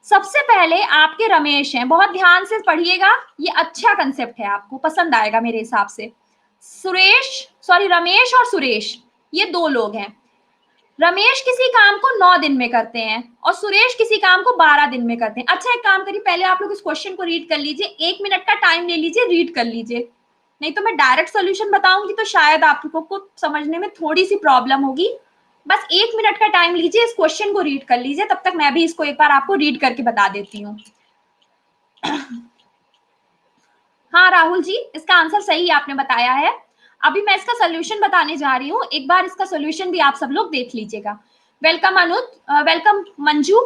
S1: सबसे पहले आपके रमेश हैं, बहुत ध्यान से पढ़िएगा, ये अच्छा कंसेप्ट है, आपको पसंद आएगा मेरे हिसाब से। सुरेश, सॉरी, रमेश और सुरेश, ये दो लोग हैं। रमेश किसी काम को 9 दिन में करते हैं और सुरेश किसी काम को 12 दिन में करते हैं। अच्छा एक काम करिए, पहले आप लोग इस क्वेश्चन को रीड कर लीजिए, 1 मिनट का टाइम ले लीजिए, रीड कर लीजिए, नहीं तो मैं डायरेक्ट सॉल्यूशन बताऊंगी तो शायद आप लोगों को समझने में थोड़ी सी प्रॉब्लम होगी। बस 1 मिनट का टाइम लीजिए, इस क्वेश्चन को रीड कर लीजिए, तब तक मैं भी इसको एक बार आपको रीड करके बता देती हूँ। हाँ राहुल जी, इसका आंसर सही आपने बताया है। अभी मैं इसका सोल्यूशन बताने जा रही हूँ, एक बार इसका सोल्यूशन भी आप सब लोग देख लीजिएगा। Welcome Anuj, welcome Manju.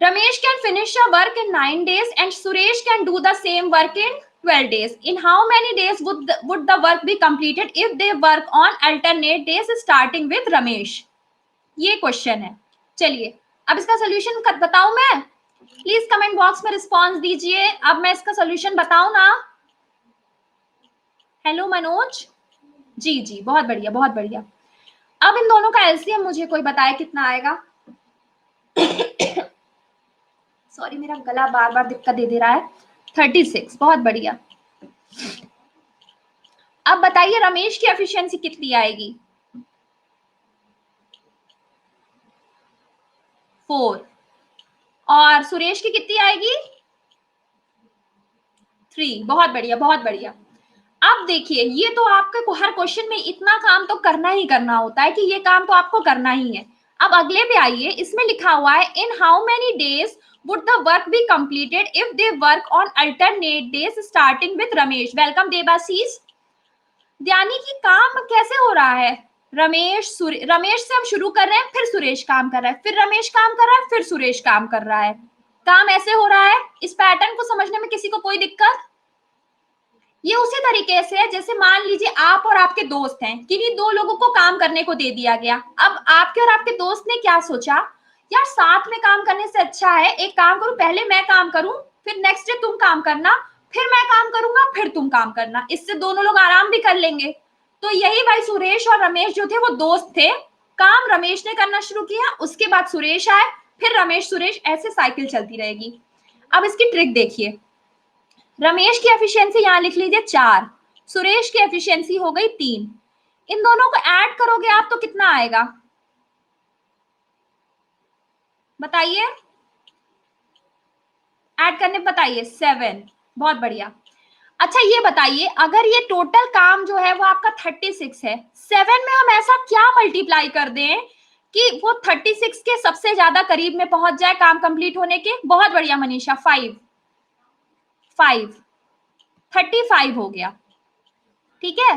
S1: Ramesh can finish a work in 9 days and Suresh can do the same work in 12 days. In how many days would the work be completed if they work on alternate days starting with Ramesh? ये question है। चलिए अब इसका solution बताऊं मैं? Please comment box में response दीजिए, अब मैं इसका सोल्यूशन बताऊं ना? हेलो मनोज जी, जी बहुत बढ़िया बहुत बढ़िया। अब इन दोनों का एलसीएम मुझे कोई बताए कितना आएगा? सॉरी मेरा गला बार बार दिक्कत दे रहा है। 36, बहुत बढ़िया। अब बताइए रमेश की एफिशिएंसी कितनी आएगी? 4। और सुरेश की कितनी आएगी? 3। बहुत बढ़िया बहुत बढ़िया। अब देखिए, ये तो आपके हर क्वेश्चन में इतना काम तो करना ही करना होता है कि ये काम तो आपको करना ही है। अब अगले पे आइए, इसमें लिखा हुआ है in how many days would the work be completed if they work on alternate days starting with Ramesh. Welcome Debashish. यानी कि काम कैसे हो रहा है? रमेश से हम शुरू कर रहे हैं, फिर सुरेश काम कर रहा है, फिर रमेश काम कर रहा है, फिर सुरेश काम कर रहा है। काम ऐसे हो रहा है। इस पैटर्न को समझने में किसी को कोई दिक्कत? ये उसी तरीके से है जैसे मान लीजिए आप और आपके दोस्त हैं, किन्हीं दो लोगों को काम करने को दे दिया गया। अब आपके और आपके दोस्त ने क्या सोचा, यार साथ में काम करने से अच्छा है एक काम करूं, पहले मैं काम करूं, फिर नेक्स्ट डे तुम काम करना, फिर मैं काम करूंगा, फिर तुम काम करना, इससे दोनों लोग आराम भी कर लेंगे। तो यही भाई सुरेश और रमेश जो थे वो दोस्त थे, काम रमेश ने करना शुरू किया, उसके बाद सुरेश आए, फिर रमेश सुरेश, ऐसे साइकिल चलती रहेगी। अब इसकी ट्रिक देखिए, रमेश की एफिशिएंसी यहां लिख लीजिए 4, सुरेश की एफिशिएंसी हो गई 3, इन दोनों को ऐड करोगे आप तो कितना आएगा बताइए? ऐड करने बताइए 7। बहुत बढ़िया। अच्छा ये बताइए, अगर ये टोटल काम जो है वो आपका 36 है, 7 में हम ऐसा क्या मल्टीप्लाई कर दें कि वो 36 के सबसे ज्यादा करीब में पहुंच जाए काम कंप्लीट होने के। बहुत बढ़िया मनीषा, 35 हो गया। ठीक है,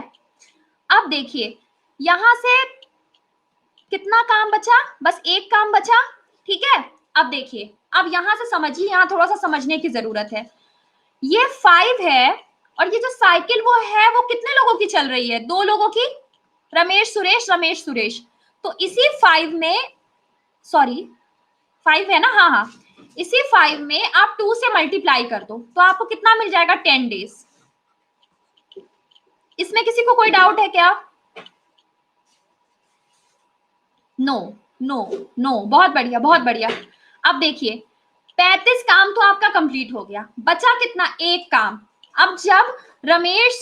S1: अब देखिए यहां से कितना काम बचा, बस एक काम बचा। ठीक है, अब देखिए, अब यहां से समझिए, यहां थोड़ा सा समझने की जरूरत है। ये 5 है और ये जो साइकिल वो है वो कितने लोगों की चल रही है, 2 लोगों की, रमेश सुरेश रमेश सुरेश। तो इसी 5 में, सॉरी 5 है ना, हाँ हाँ, इसी 5 में आप 2 से मल्टीप्लाई कर दो तो आपको कितना मिल जाएगा, 10 डेज। इसमें किसी को कोई डाउट है क्या? नो नो नो, बहुत बढ़िया बहुत बढ़िया। अब देखिए 35 काम तो आपका कंप्लीट हो गया, बचा कितना, एक काम। अब जब रमेश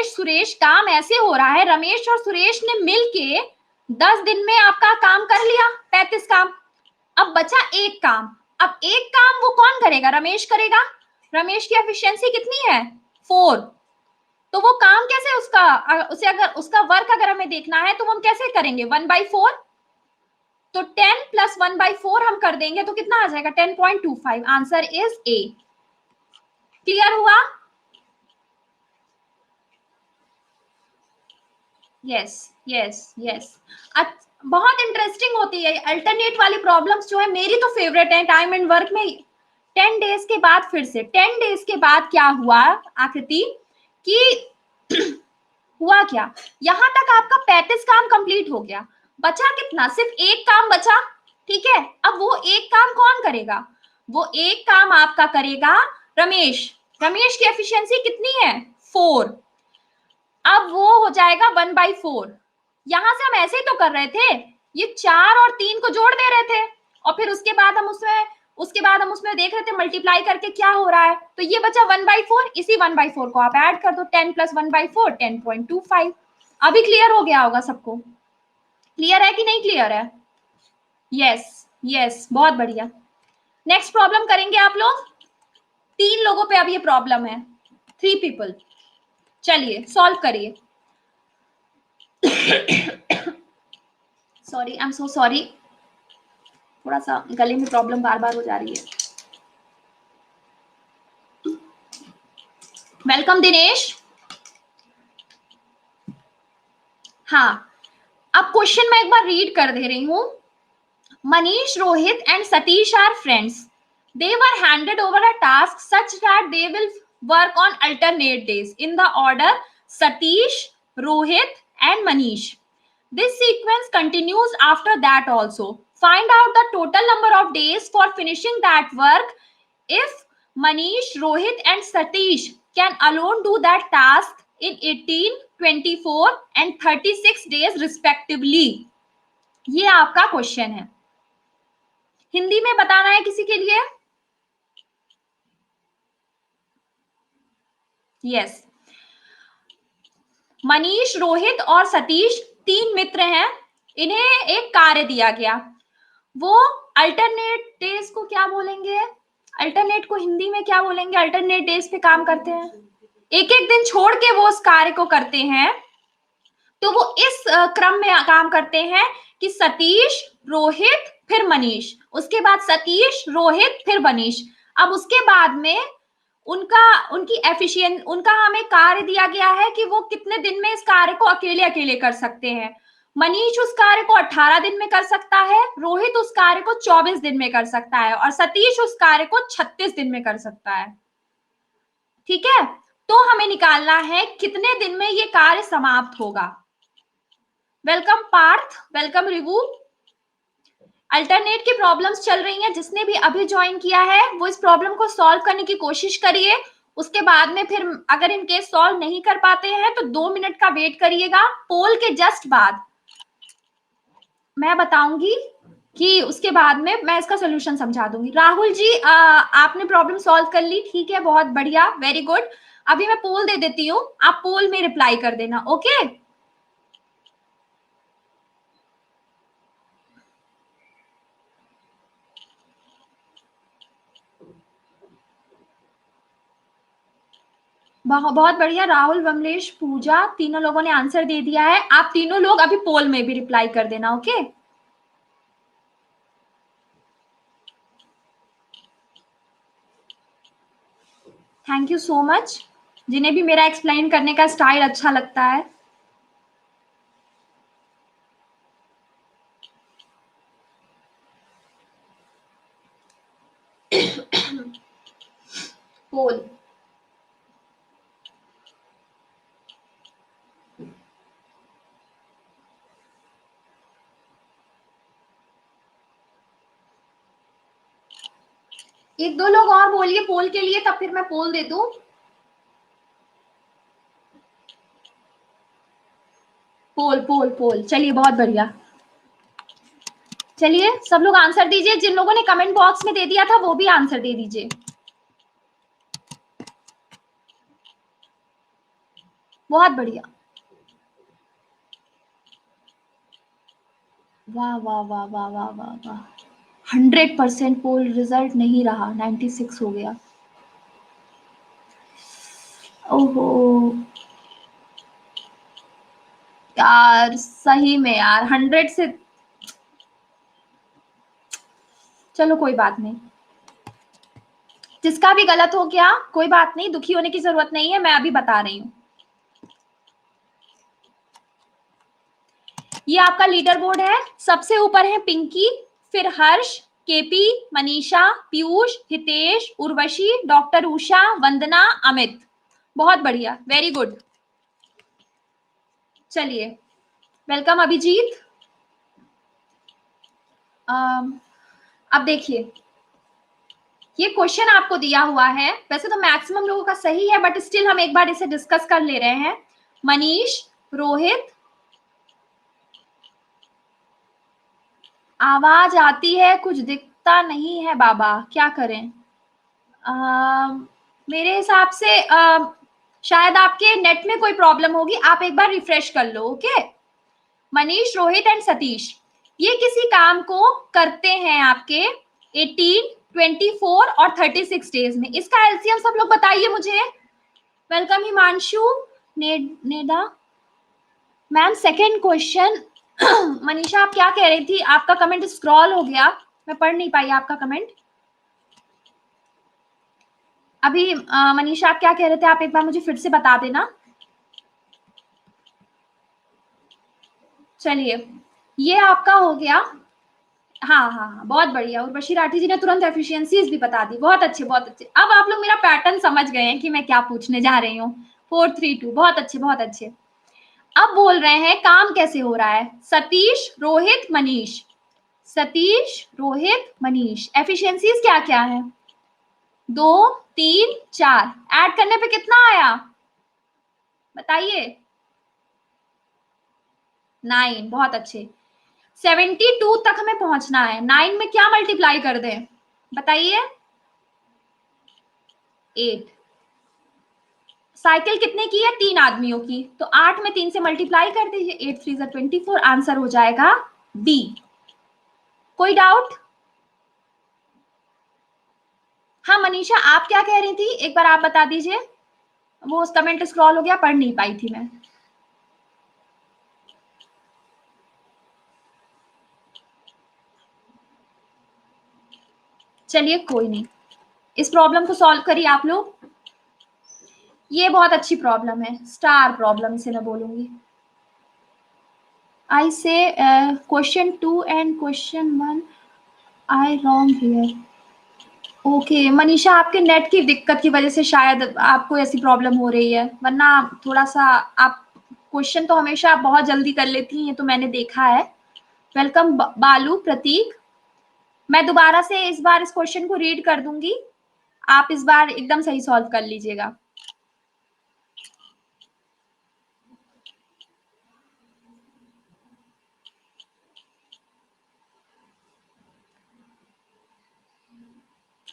S1: सुरेश काम ऐसे हो रहा है, रमेश और सुरेश ने मिलके 10 दिन में आपका काम कर लिया, 35 काम। अब बचा एक काम। अब एक काम वो कौन करेगा, रमेश करेगा। रमेश की एफिशिएंसी कितनी है, 4। तो वो काम कैसे उसका, उसे अगर उसका वर्क अगर हमें देखना है तो हम कैसे करेंगे, 1/4। तो 10 + 1/4 हम कर देंगे तो कितना आ जाएगा, 10.25। Answer is a. क्लियर हुआ? Yes yes yes. बहुत इंटरेस्टिंग होती है अल्टरनेट वाली प्रॉब्लम्स, जो है मेरी तो फेवरेट है टाइम एंड वर्क में। 10 डेज के बाद, फिर से 10 डेज के बाद क्या हुआ आकृति, कि हुआ क्या, यहां तक आपका 35 काम कंप्लीट हो गया, बचा कितना, सिर्फ एक काम बचा। ठीक है, अब वो एक काम कौन करेगा, वो एक काम आपका करेगा रमेश। रमेश की एफिशिएंसी कितनी है, 4। अब वो हो जाएगा 1/4। यहां से हम ऐसे ही तो कर रहे थे, ये 4 और 3 को जोड़ दे रहे थे और फिर उसके बाद हम उसमें देख रहे थे मल्टीप्लाई करके क्या हो रहा है। तो ये बचा 1/4, इसी 1/4 को आप ऐड कर दो, 10 + 1/4 10.25। अभी क्लियर हो गया होगा सबको, क्लियर है कि नहीं क्लियर है? यस यस, बहुत बढ़िया। नेक्स्ट प्रॉब्लम करेंगे आप लोग। 3 लोगों पे अब ये प्रॉब्लम है, 3 पीपल। चलिए सॉल्व करिए। Sorry, I am so sorry, थोड़ा सा गले में प्रॉब्लम बार बार हो जा रही है। वेलकम दिनेश। हाँ, अब क्वेश्चन मैं एक बार रीड कर दे रही हूँ। Manish, Rohit, and Satish are friends. They were handed over a task such that they will work on alternate days in the order Satish, Rohit, and Manish. This sequence continues after that also. Find out the total number of days for finishing that work. If Manish, Rohit, and Satish can alone do that task in 18, 24, and 36 days respectively. ये आपका question है, हिंदी में बताना है किसी के लिए? Yes, Manish, Rohit और सतीश 3 मित्र हैं, इन्हें एक कार्य दिया गया। वो अल्टरनेट डेज को क्या बोलेंगे, अल्टरनेट को हिंदी में क्या बोलेंगे, अल्टरनेट डेज पे काम करते हैं, एक एक दिन छोड़ के वो उस कार्य को करते हैं। तो वो इस क्रम में काम करते हैं कि सतीश, रोहित, फिर मनीष, उसके बाद सतीश, रोहित, फिर मनीष। अब उसके बाद में उनका हमें कार्य दिया गया है कि वो कितने दिन में इस कार्य को अकेले अकेले कर सकते हैं। मनीष उस कार्य को 18 दिन में कर सकता है, रोहित उस कार्य को 24 दिन में कर सकता है और सतीश उस कार्य को 36 दिन में कर सकता है। ठीक है, तो हमें निकालना है कितने दिन में ये कार्य समाप्त होगा। Welcome Parth, welcome Rivu. Alternate की प्रॉब्लम्स चल रही हैं, जिसने भी अभी ज्वाइन किया है वो इस प्रॉब्लम को सॉल्व करने की कोशिश करिए। उसके बाद में फिर अगर इन केस सॉल्व नहीं कर पाते हैं तो 2 मिनट का वेट करिएगा। पोल के जस्ट बाद मैं बताऊंगी कि उसके बाद में मैं इसका सोल्यूशन समझा दूंगी। राहुल जी, आपने प्रॉब्लम सॉल्व कर ली, ठीक है, बहुत बढ़िया, वेरी गुड। अभी मैं पोल दे देती हूँ, आप पोल में रिप्लाई कर देना, ओके? बहुत बढ़िया, राहुल, वमलेश, पूजा, तीनों लोगों ने आंसर दे दिया है। आप तीनों लोग अभी पोल में भी रिप्लाई कर देना, okay? Thank you so much, जिन्हें भी मेरा एक्सप्लेन करने का स्टाइल अच्छा लगता है। पोल, एक दो लोग और बोलिए पोल के लिए, तब फिर मैं पोल दे दूं। पोल पोल पोल, चलिए बहुत बढ़िया। चलिए सब लोग आंसर दीजिए, जिन लोगों ने कमेंट बॉक्स में दे दिया था वो भी आंसर दे दीजिए। बहुत बढ़िया, वाह वाह वाह वाह वाह वाह वाह। 100% पोल रिजल्ट नहीं रहा, 96 हो गया। ओहो यार, सही में यार 100 से, चलो कोई बात नहीं, जिसका भी गलत हो गया कोई बात नहीं, दुखी होने की जरूरत नहीं है, मैं अभी बता रही हूँ। ये आपका लीडर बोर्ड है, सबसे ऊपर है पिंकी, फिर हर्ष, केपी, मनीषा, पीयूष, हितेश, उर्वशी, डॉक्टर उषा, वंदना, अमित। बहुत बढ़िया, वेरी गुड। चलिए, वेलकम अभिजीत। अब देखिए, ये क्वेश्चन आपको दिया हुआ है, वैसे तो मैक्सिमम लोगों का सही है, बट स्टिल हम एक बार इसे डिस्कस कर ले रहे हैं। मनीष, रोहित, आवाज आती है, कुछ दिखता नहीं है बाबा, क्या करें? मेरे हिसाब से शायद आपके नेट में कोई प्रॉब्लम होगी, आप एक बार रिफ्रेश कर लो। ओके, मनीष, रोहित एंड सतीश, ये किसी काम को करते हैं आपके 18, 24 और 36 डेज में। इसका एलसीएम सब लोग बताइए मुझे। वेलकम हिमांशु, नेदा मैम। सेकेंड क्वेश्चन, मनीषा आप क्या कह रही थी? आपका कमेंट स्क्रॉल हो गया, मैं पढ़ नहीं पाई आपका कमेंट अभी। मनीषा आप क्या कह रहे थे? आप एक बार मुझे फिर से बता देना। चलिए, ये आपका हो गया। हाँ हाँ हाँ, बहुत बढ़िया। उर्वशी राठी जी ने तुरंत एफिशिएंसीज भी बता दी, बहुत अच्छे बहुत अच्छे। अब आप लोग मेरा पैटर्न समझ गए हैं कि मैं क्या पूछने जा रही हूँ। 4-3-2, बहुत अच्छे बहुत अच्छे। अब बोल रहे हैं काम कैसे हो रहा है। सतीश, रोहित, मनीष, सतीश, रोहित, मनीष, एफिशिएंसीज क्या क्या है? 2, 3, 4, ऐड करने पे कितना आया बताइए? 9, बहुत अच्छे। 72 तक हमें पहुंचना है, 9 में क्या मल्टीप्लाई कर दें बताइए? 8। साइकिल कितने की है? 3 आदमियों की, तो 8 में 3 से मल्टीप्लाई कर दीजिए, 8 3 24, आंसर हो जाएगा बी। कोई डाउट? हाँ मनीषा, आप क्या कह रही थी, एक बार आप बता दीजिए। वो उस कमेंट स्क्रॉल हो गया, पढ़ नहीं पाई थी मैं। चलिए कोई नहीं, इस प्रॉब्लम को सॉल्व करिए आप लोग। ये बहुत अच्छी प्रॉब्लम है, स्टार प्रॉब्लम से मैं बोलूंगी। I say question 2 and question 1 I wrong here. Okay Manisha, आपके नेट की दिक्कत की वजह से शायद आपको ऐसी प्रॉब्लम हो रही है, वरना थोड़ा सा आप क्वेश्चन तो हमेशा बहुत जल्दी कर लेती हैं, तो मैंने देखा है। वेलकम बालू, प्रतीक। मैं दोबारा से इस बार इस क्वेश्चन को रीड कर दूंगी, आप इस बार एकदम सही सॉल्व कर लीजिएगा।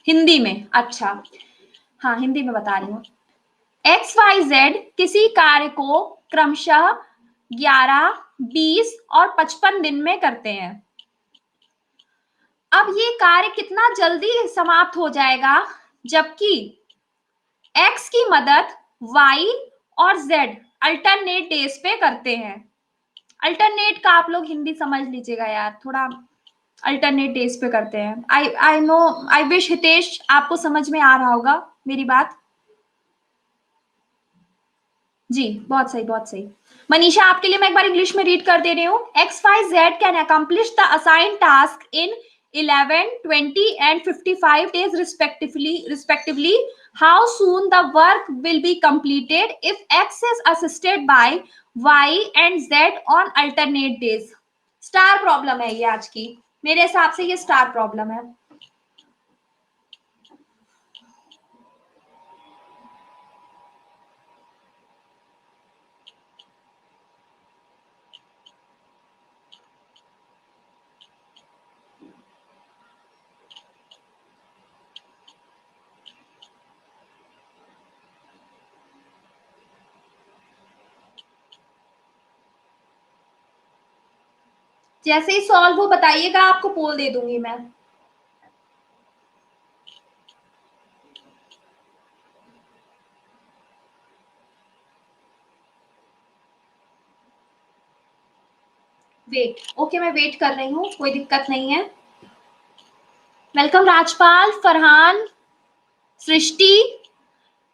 S1: हिंदी में? अच्छा, हाँ हिंदी में बता रही हूँ। XYZ किसी कार्य को क्रमशः 11, 20 और 55 दिन में करते हैं। अब ये कार्य कितना जल्दी समाप्त हो जाएगा, जबकि X की मदद Y और Z अल्टरनेट डेज पे करते हैं। अल्टरनेट का आप लोग हिंदी समझ लीजिएगा यार थोड़ा, अल्टरनेट डेज पे करते हैं। I know, I wish Hitesh आपको समझ में आ रहा होगा मेरी बात। जी, बहुत सही, बहुत सही। मनीषा, आपके लिए मैं एक बार इंग्लिश में रीड कर दे रही हूँ। X Y Z can accomplish the assign task in 11, 20 and 55 days respectively. How soon the work will be completed if X is assisted by Y and Z on alternate days? Star problem है ये आज की, मेरे हिसाब से ये star problem है। जैसे ही सॉल्व हो बताइएगा, आपको पोल दे दूंगी मैं। वेट, ओके, मैं वेट कर रही हूँ, कोई दिक्कत नहीं है। वेलकम राजपाल, फरहान, सृष्टि,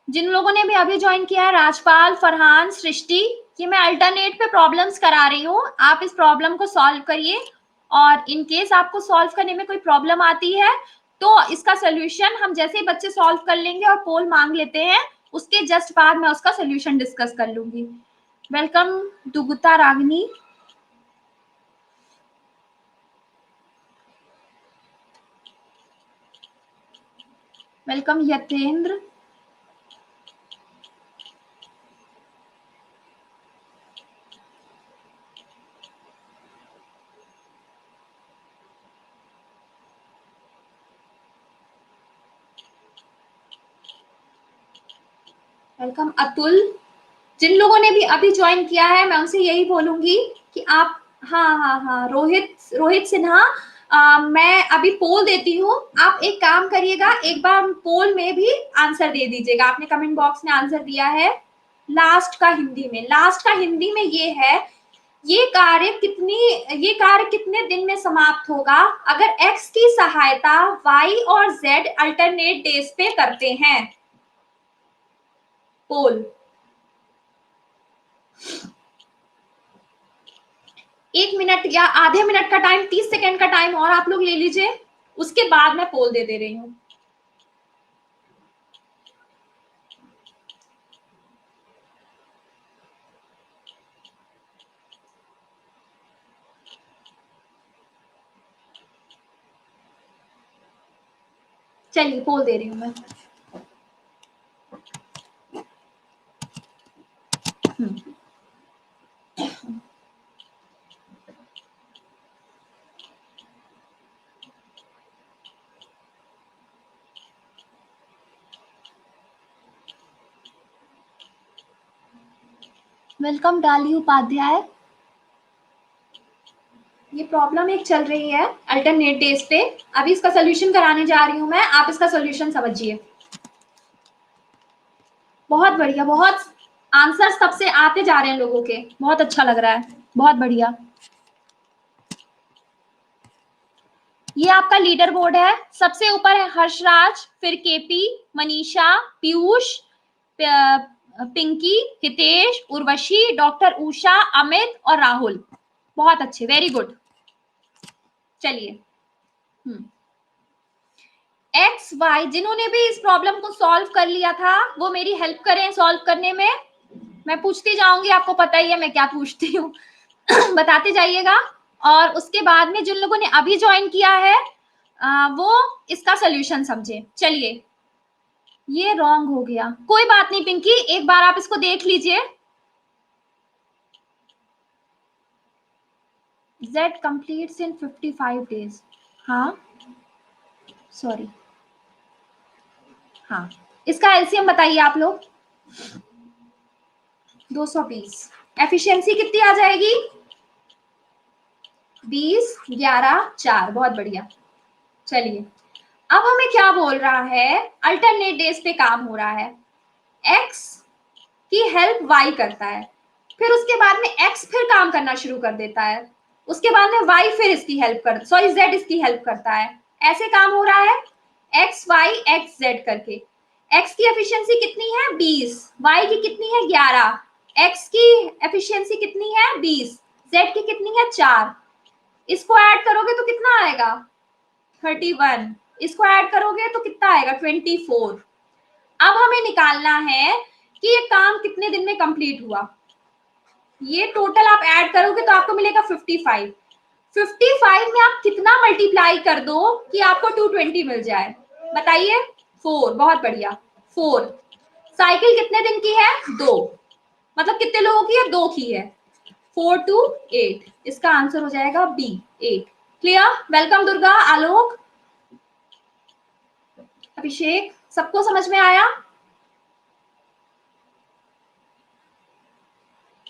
S1: जिन लोगों ने भी अभी ज्वाइन किया है, राजपाल, फरहान, सृष्टि, ये मैं अल्टरनेट पे प्रॉब्लम्स करा रही हूँ, आप इस प्रॉब्लम को सॉल्व करिए। और इन केस आपको सॉल्व करने में कोई प्रॉब्लम आती है तो इसका सोल्यूशन हम जैसे ही बच्चे सॉल्व कर लेंगे और पोल मांग लेते हैं, उसके जस्ट बाद मैं उसका सोल्यूशन डिस्कस कर लूंगी। वेलकम दुगुता रागनी, वेलकम यतेंद्र, वेलकम अतुल। जिन लोगों ने भी अभी ज्वाइन किया है मैं उनसे यही बोलूंगी कि आप, हाँ हाँ हाँ, रोहित, रोहित सिन्हा, मैं अभी पोल देती हूँ, आप एक काम करिएगा, एक बार पोल में भी आंसर दे दीजिएगा। आपने कमेंट बॉक्स में आंसर दिया है लास्ट का हिंदी में, लास्ट का हिंदी में ये है, ये कार्य कितने दिन में समाप्त होगा अगर x की सहायता y और z अल्टरनेट डेज पे करते हैं। पोल 1 मिनट या आधे मिनट का टाइम, 30 सेकेंड का टाइम और आप लोग ले लीजिए, उसके बाद मैं पोल दे रही हूँ। चलिए पोल दे रही हूँ मैं। वेलकम डाली उपाध्याय। ये प्रॉब्लम एक चल रही है अल्टरनेट डेज पे, अभी इसका सोल्यूशन कराने जा रही हूँ मैं, आप इसका सोल्यूशन समझिए। बहुत बढ़िया, बहुत आंसर सबसे आते जा रहे हैं लोगों के, बहुत अच्छा लग रहा है, बहुत बढ़िया। ये आपका लीडर बोर्ड है, सबसे ऊपर है हर्षराज, फिर केपी, मनीषा, पीयूष, पिंकी, हितेश, उर्वशी, डॉक्टर उषा, अमित और राहुल। बहुत अच्छे, वेरी गुड। चलिए, एक्स वाई, जिन्होंने भी इस प्रॉब्लम को सॉल्व कर लिया था वो मेरी हेल्प करें सॉल्व करने में। मैं पूछती जाऊंगी, आपको पता ही है मैं क्या पूछती हूँ बताते जाइएगा। और उसके बाद में जिन लोगों ने अभी ज्वाइन किया है वो इसका सोल्यूशन समझे। चलिए, ये रॉन्ग हो गया, कोई बात नहीं पिंकी, एक बार आप इसको देख लीजिए। Z completes in 55 days। हाँ, सॉरी, हाँ, इसका एलसीएम बताइए आप लोग। 220, एफिशिएंसी कितनी आ जाएगी? 20, 11, 4, बहुत बढ़िया। चलिए, अब हमें क्या बोल रहा है, अल्टरनेट डेज पे काम हो रहा है, x की हेल्प y करता है, फिर उसके बाद में x फिर काम करना शुरू कर देता है, उसके बाद में y फिर इसकी हेल्प कर, सॉरी z इसकी हेल्प करता है, ऐसे काम हो रहा है x y x z करके। x की एफिशिएंसी कितनी है? 20, y की कितनी है? 11, x की एफिशिएंसी कितनी है 20, z की कितनी है 4, इसको ऐड करोगे तो कितना आएगा 31, इसको ऐड करोगे तो कितना आएगा 24। अब हमें निकालना है कि ये काम कितने दिन में कंप्लीट हुआ। ये टोटल आप ऐड करोगे तो आपको मिलेगा 55। 55 में आप कितना मल्टीप्लाई कर दो कि आपको 220 मिल जाए, बताइए। 4, बहुत बढ़िया 4। साइकिल कितने दिन की है 2, मतलब कितने लोगों की है 2 की है। 4 to 8, इसका आंसर हो जाएगा बी 8। क्लियर? वेलकम दुर्गा, आलोक, अभिषेक, सबको समझ में आया?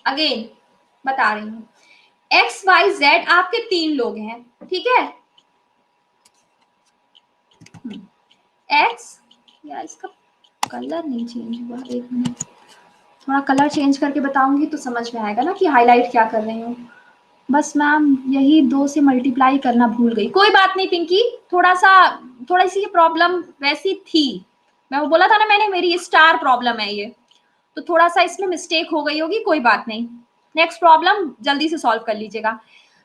S1: अगेन बता रही हूँ, एक्स वाई जेड आपके 3 लोग हैं, ठीक है। एक्स, यार इसका कलर नहीं चेंज हुआ, एक मिनट, थोड़ा कलर चेंज करके बताऊंगी तो समझ में आएगा ना कि हाईलाइट क्या कर रही हूँ। बस मैम यही 2 से मल्टीप्लाई करना भूल गई, कोई बात नहीं पिंकी, थोड़ा सी प्रॉब्लम वैसी थी, मैं वो बोला था ना मैंने, मेरी स्टार प्रॉब्लम है ये, तो थोड़ा सा इसमें मिस्टेक हो गई होगी, कोई बात नहीं। नेक्स्ट प्रॉब्लम जल्दी से सॉल्व कर लीजिएगा।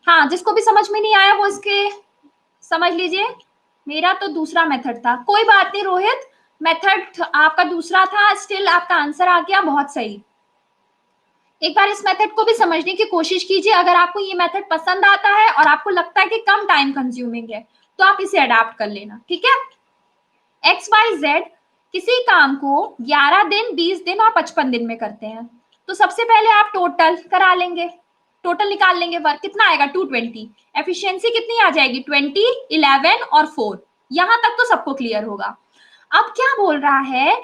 S1: हाँ, जिसको भी समझ में नहीं आया वो इसके समझ लीजिए। मेरा तो दूसरा मेथड था, कोई बात नहीं रोहित, मेथड आपका दूसरा था, स्टिल आपका आंसर आ गया, बहुत सही। एक बार इस मेथड को भी समझने की कोशिश कीजिए, अगर आपको ये मेथड पसंद आता है और आपको लगता है कि कम टाइम कंज्यूमिंग है तो आप इसे अडाप्ट कर लेना, ठीक है। एक्स वाई जेड किसी काम को 11 दिन, 20 दिन और 55 दिन में करते हैं, तो सबसे पहले आप टोटल करा लेंगे, टोटल निकाल लेंगे, वर्क कितना आएगा 220, एफिशिएंसी कितनी आ जाएगी 20, 11 और 4, यहां तक तो सबको क्लियर होगा। अब क्या बोल रहा है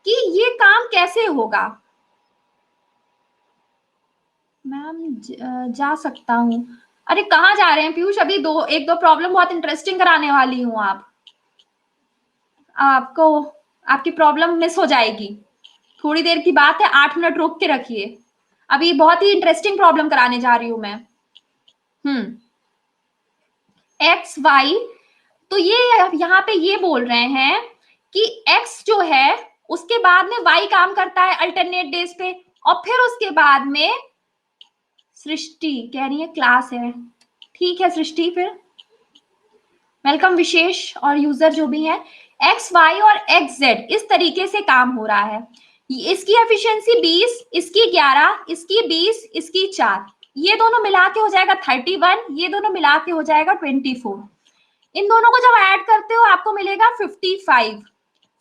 S1: कि ये काम कैसे होगा। मैम जा सकता हूँ, अरे कहाँ जा रहे हैं पीयूष, अभी एक दो प्रॉब्लम बहुत इंटरेस्टिंग कराने वाली हूँ, आपको आपकी प्रॉब्लम मिस हो जाएगी, थोड़ी देर की बात है, 8 मिनट रोक के रखिए, अभी बहुत ही इंटरेस्टिंग प्रॉब्लम कराने जा रही हूं मैं। एक्स वाई, तो ये यहाँ पे ये बोल रहे हैं कि एक्स जो है उसके बाद में वाई काम करता है अल्टरनेट डेज पे, और फिर उसके बाद में सृष्टि कह रही है क्लास है, ठीक है सृष्टि, फिर वेलकम विशेष और यूजर जो भी है, एक्स वाई और एक्स जेड इस तरीके से काम हो रहा है, इसकी एफिशिएंसी 20, इसकी 11, इसकी 20, इसकी 4, ये दोनों मिला के हो जाएगा 31, ये दोनों मिला के हो जाएगा 24, इन दोनों को जब ऐड करते हो आपको मिलेगा 55।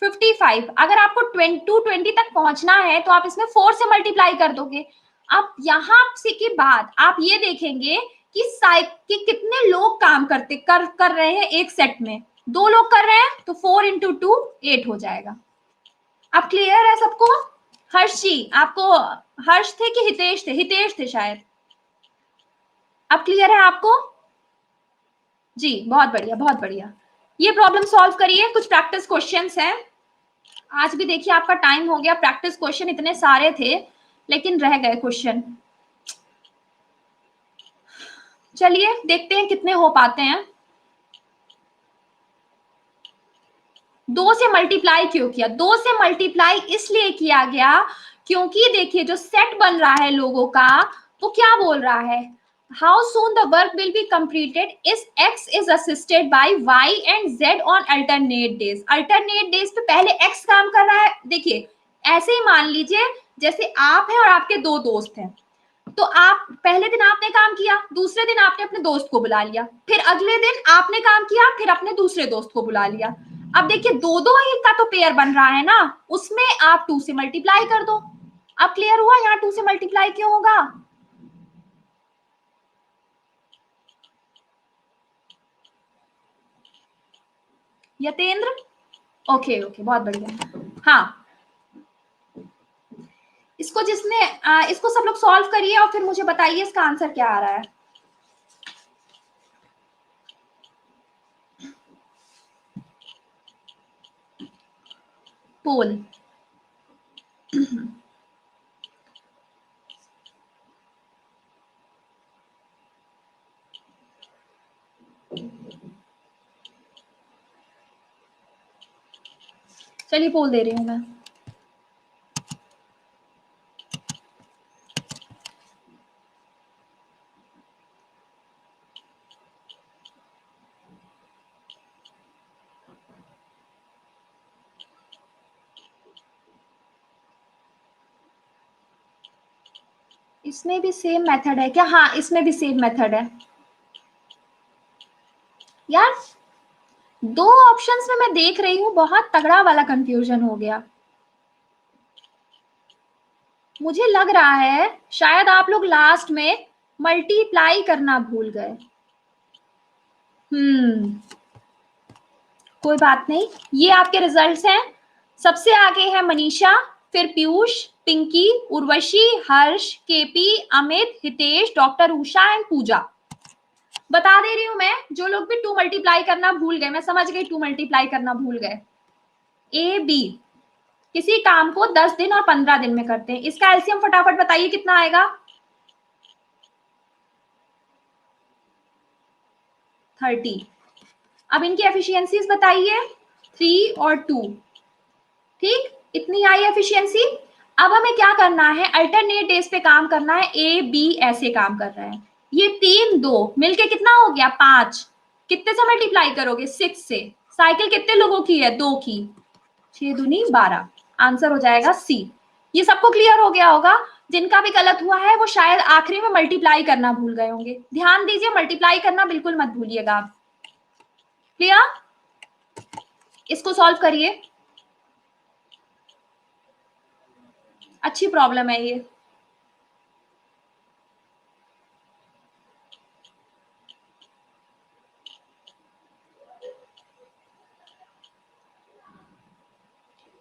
S1: 55 अगर आपको 220 तक पहुंचना है तो आप इसमें 4 से मल्टीप्लाई कर दोगे। अब यहां से की बात आप ये देखेंगे कि कितने लोग काम कर रहे हैं एक सेट में, 2 लोग कर रहे हैं तो 4 इंटू 2 8 हो जाएगा। अब क्लियर है सबको? हर्ष जी आपको, हर्ष थे कि हितेश थे, हितेश थे शायद, अब क्लियर है आपको? जी बहुत बढ़िया बहुत बढ़िया, ये प्रॉब्लम सॉल्व करिए, कुछ प्रैक्टिस क्वेश्चंस हैं, आज भी देखिए आपका टाइम हो गया, प्रैक्टिस क्वेश्चन इतने सारे थे लेकिन रह गए क्वेश्चन, चलिए देखते हैं कितने हो पाते हैं। 2 से मल्टीप्लाई क्यों किया, 2 से मल्टीप्लाई इसलिए किया गया क्योंकि देखिए जो सेट बन रहा है लोगों का वो क्या बोल रहा है, how soon the work will be completed is X is assisted by Y and Z on alternate days, alternate days पे पहले एक्स काम कर रहा है, देखिए ऐसे ही मान लीजिए जैसे आप हैं और आपके 2 दोस्त हैं, तो आप पहले दिन आपने काम किया, दूसरे दिन आपने अपने दोस्त को बुला लिया, फिर अगले दिन आपने काम किया, फिर अपने दूसरे दोस्त को बुला लिया, अब देखिए 2-2 ही का तो पेयर बन रहा है ना, उसमें आप 2 से मल्टीप्लाई कर दो। अब क्लियर हुआ यहाँ 2 से मल्टीप्लाई क्यों होगा? यतेंद्र, ओके ओके बहुत बढ़िया। हाँ, इसको इसको सब लोग सॉल्व करिए और फिर मुझे बताइए इसका आंसर क्या आ रहा है। पोल चलिए पोल दे रही हूं मैं, इसमें भी सेम मेथड है क्या? हाँ, इसमें भी सेम मेथड है यार। दो ऑप्शंस में मैं देख रही हूँ, बहुत तगड़ा वाला कंफ्यूजन हो गया। मुझे लग रहा है शायद आप लोग लास्ट में मल्टीप्लाई करना भूल गए। कोई बात नहीं, ये आपके रिजल्ट्स हैं। सबसे आगे है मनीषा, फिर Piyush, Pinki, Urvashi, Harsh, KP, Amit, Hitesh, doctor Usha and Pooja. बता दे रही हूं मैं, जो लोग भी 2 मल्टीप्लाई करना भूल गए, मैं समझ गई 2 मल्टीप्लाई करना भूल गए। ए बी किसी काम को 10 दिन और 15 दिन में करते हैं। इसका एलसीएम फटाफट बताइए कितना आएगा? 30। अब इनकी एफिशिएंसीज बताइए, 3 और 2। ठीक, इतनी आई एफिशिएंसी। अब हमें क्या करना है, अल्टरनेट डेज पे काम करना है। ए बी ऐसे काम कर रहे हैं, ये 3 2 मिलके कितना हो गया? 5। कितने से मल्टीप्लाई करोगे? 6 से। साइकिल कितने लोगों की है? 2 की। 6 दूनी 12। आंसर हो जाएगा सी। ये सबको क्लियर हो गया होगा। जिनका भी गलत हुआ है वो शायद आखिरी में मल्टीप्लाई करना भूल गए होंगे। ध्यान दीजिए, मल्टीप्लाई करना बिल्कुल मत भूलिएगा आप। क्लियर? इसको सॉल्व करिए। अच्छी प्रॉब्लम है ये।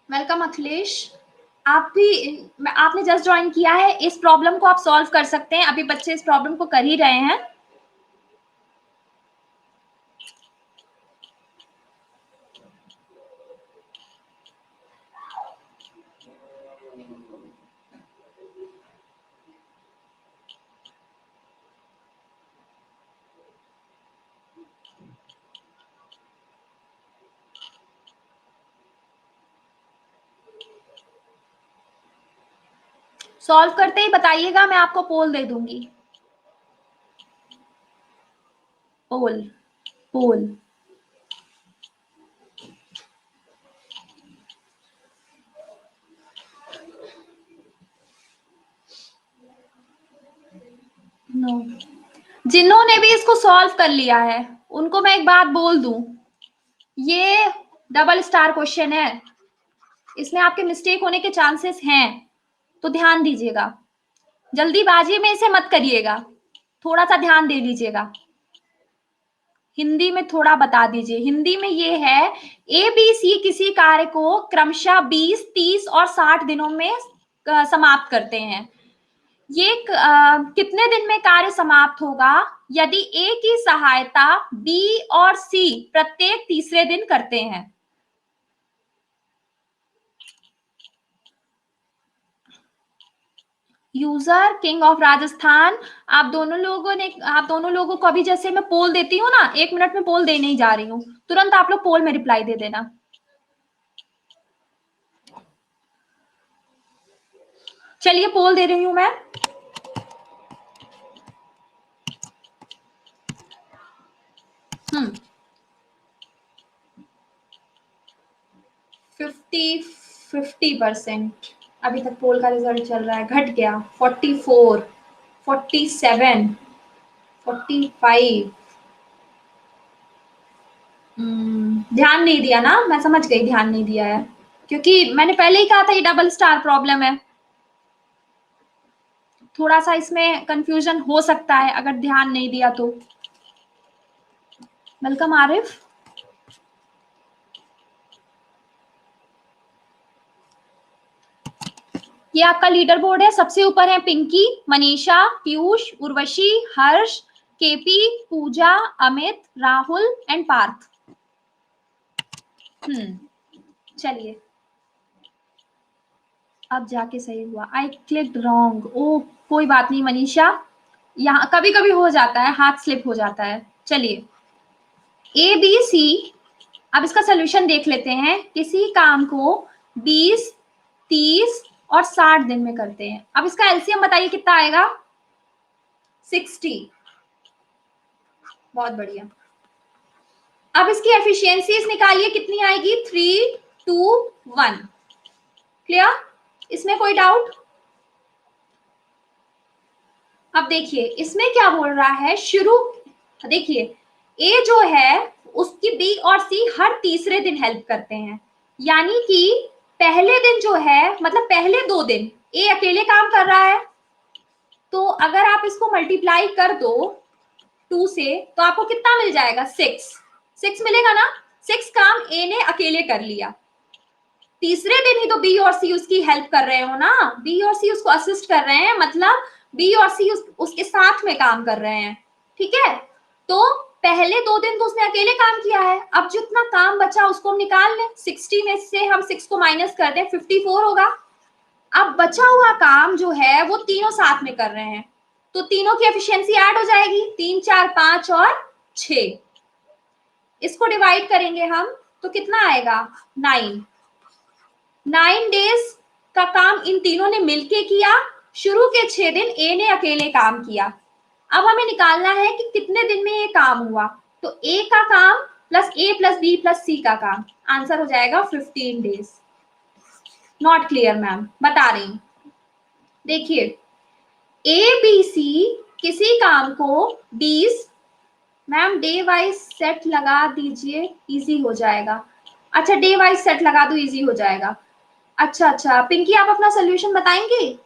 S1: वेलकम अखिलेश। आप भी, आपने जस्ट ज्वाइन किया है, इस प्रॉब्लम को आप सॉल्व कर सकते हैं। अभी बच्चे इस प्रॉब्लम को कर ही रहे हैं। सॉल्व करते ही बताइएगा, मैं आपको पोल दे दूंगी। पोल पोल नो। जिन्होंने भी इसको सॉल्व कर लिया है उनको मैं एक बात बोल दूं, ये डबल स्टार क्वेश्चन है, इसमें आपके मिस्टेक होने के चांसेस हैं, तो ध्यान दीजिएगा। जल्दीबाजी में इसे मत करिएगा, थोड़ा सा ध्यान दे लीजिएगा। हिंदी में थोड़ा बता दीजिए। हिंदी में ये है, ए बी सी किसी कार्य को क्रमशः 20, 30 और 60 दिनों में समाप्त करते हैं। ये कितने दिन में कार्य समाप्त होगा यदि ए की सहायता बी और सी प्रत्येक तीसरे दिन करते हैं? यूजर किंग ऑफ राजस्थान, आप दोनों लोगों को अभी जैसे मैं पोल देती हूँ ना, 1 मिनट में पोल देने ही जा रही हूँ, तुरंत आप लोग पोल में रिप्लाई दे देना। चलिए पोल दे रही हूं मैं। हम्म 50% अभी तक पोल का रिजल्ट चल रहा है, घट गया। 44, 47, 45। ध्यान नहीं दिया ना, मैं समझ गई ध्यान नहीं दिया है, क्योंकि मैंने पहले ही कहा था ये डबल स्टार प्रॉब्लम है। थोड़ा सा इसमें कंफ्यूजन हो सकता है अगर ध्यान नहीं दिया तो। वेलकम आरिफ। ये आपका लीडर बोर्ड है, सबसे ऊपर है पिंकी, मनीषा, पीयूष, उर्वशी, हर्ष, केपी, पूजा, अमित, राहुल एंड पार्थ। चलिए, अब जाके सही हुआ। आई क्लिक्ड रॉन्ग। ओ कोई बात नहीं मनीषा, यहाँ कभी कभी हो जाता है, हाथ स्लिप हो जाता है। चलिए, ए बी सी, अब इसका सोल्यूशन देख लेते हैं। किसी काम को 20, 30 और 60 दिन में करते हैं। अब इसका एलसीएम बताइए कितना आएगा? 60। बहुत बढ़िया। अब इसकी एफिशिएंसीज निकालिए, कितनी आएगी? 3, 2, 1। क्लियर? इसमें कोई डाउट? अब देखिए इसमें क्या बोल रहा है, शुरू, देखिए ए जो है उसकी बी और सी हर तीसरे दिन हेल्प करते हैं, यानी कि पहले दिन जो है, मतलब पहले 2 दिन ए अकेले काम कर रहा है, तो अगर आप इसको मल्टीप्लाई कर दो 2 से तो आपको कितना मिल जाएगा, 6 मिलेगा ना। 6 काम ए ने अकेले कर लिया। तीसरे दिन ही तो बी और सी उसकी हेल्प कर रहे हो ना, बी और सी उसको असिस्ट कर रहे हैं, मतलब बी और सी उसके साथ में काम कर रहे हैं, ठीक है। तो पहले 2 दिन तो उसने अकेले काम किया है, अब जितना काम बचा उसको हम निकाल लें, 60 में से हम 6 को माइनस कर दें, 54 होगा। अब बचा हुआ काम जो है वो तीनों साथ में कर रहे हैं, तो तीनों की एफिशिएंसी ऐड हो जाएगी, 3 4 5 और 6। इसको डिवाइड करेंगे हम तो कितना आएगा, 9 डेज का काम इन तीनों ने मिलके किया, शुरू के 6 दिन ए ने अकेले काम किया। अब हमें निकालना है कि कितने दिन में ये काम हुआ, तो ए का काम प्लस ए प्लस बी प्लस सी का काम, आंसर हो जाएगा 15 डेज। नॉट क्लियर मैम, बता रही हूं। देखिए ए बी सी किसी काम को 20, मैम डे वाइज सेट लगा दीजिए, इजी हो जाएगा। अच्छा डे वाइज सेट लगा दो, इजी हो जाएगा। अच्छा अच्छा पिंकी आप अपना सोल्यूशन बताएंगी।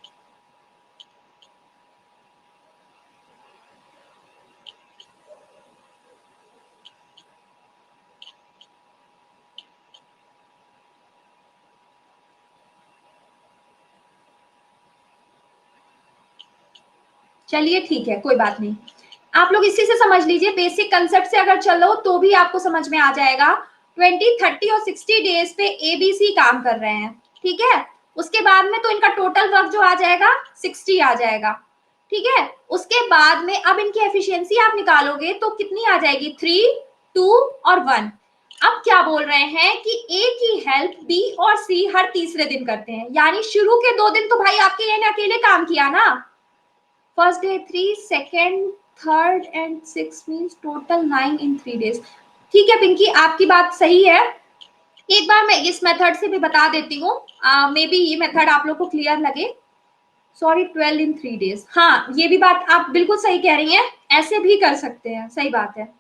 S1: चलिए ठीक है, कोई बात नहीं, आप लोग इसी से समझ लीजिए, बेसिक कंसेप्ट से अगर चलो तो भी आपको समझ में आ जाएगा। 20 30 और 60 डेज पे एबीसी काम कर रहे हैं, ठीक है। उसके बाद में तो इनका टोटल वर्क जो आ जाएगा 60 आ जाएगा, ठीक है। उसके बाद में अब इनकी एफिशिएंसी आप निकालोगे तो कितनी आ जाएगी, 3 2 और 1। अब क्या बोल रहे हैं कि ए की हेल्प बी और सी हर तीसरे दिन करते हैं, यानी शुरू के 2 दिन तो भाई आपके ये ने अकेले काम किया ना, first day 3, second third and 6 means total 9 in 3 days. ठीक है पिंकी आपकी बात सही है, एक बार मैं इस मेथड से भी बता देती हूँ, मे बी ये मेथड आप लोग को क्लियर लगे। सॉरी 12 इन 3 डेज, हाँ ये भी बात आप बिल्कुल सही कह रही हैं, ऐसे भी कर सकते हैं, सही बात है।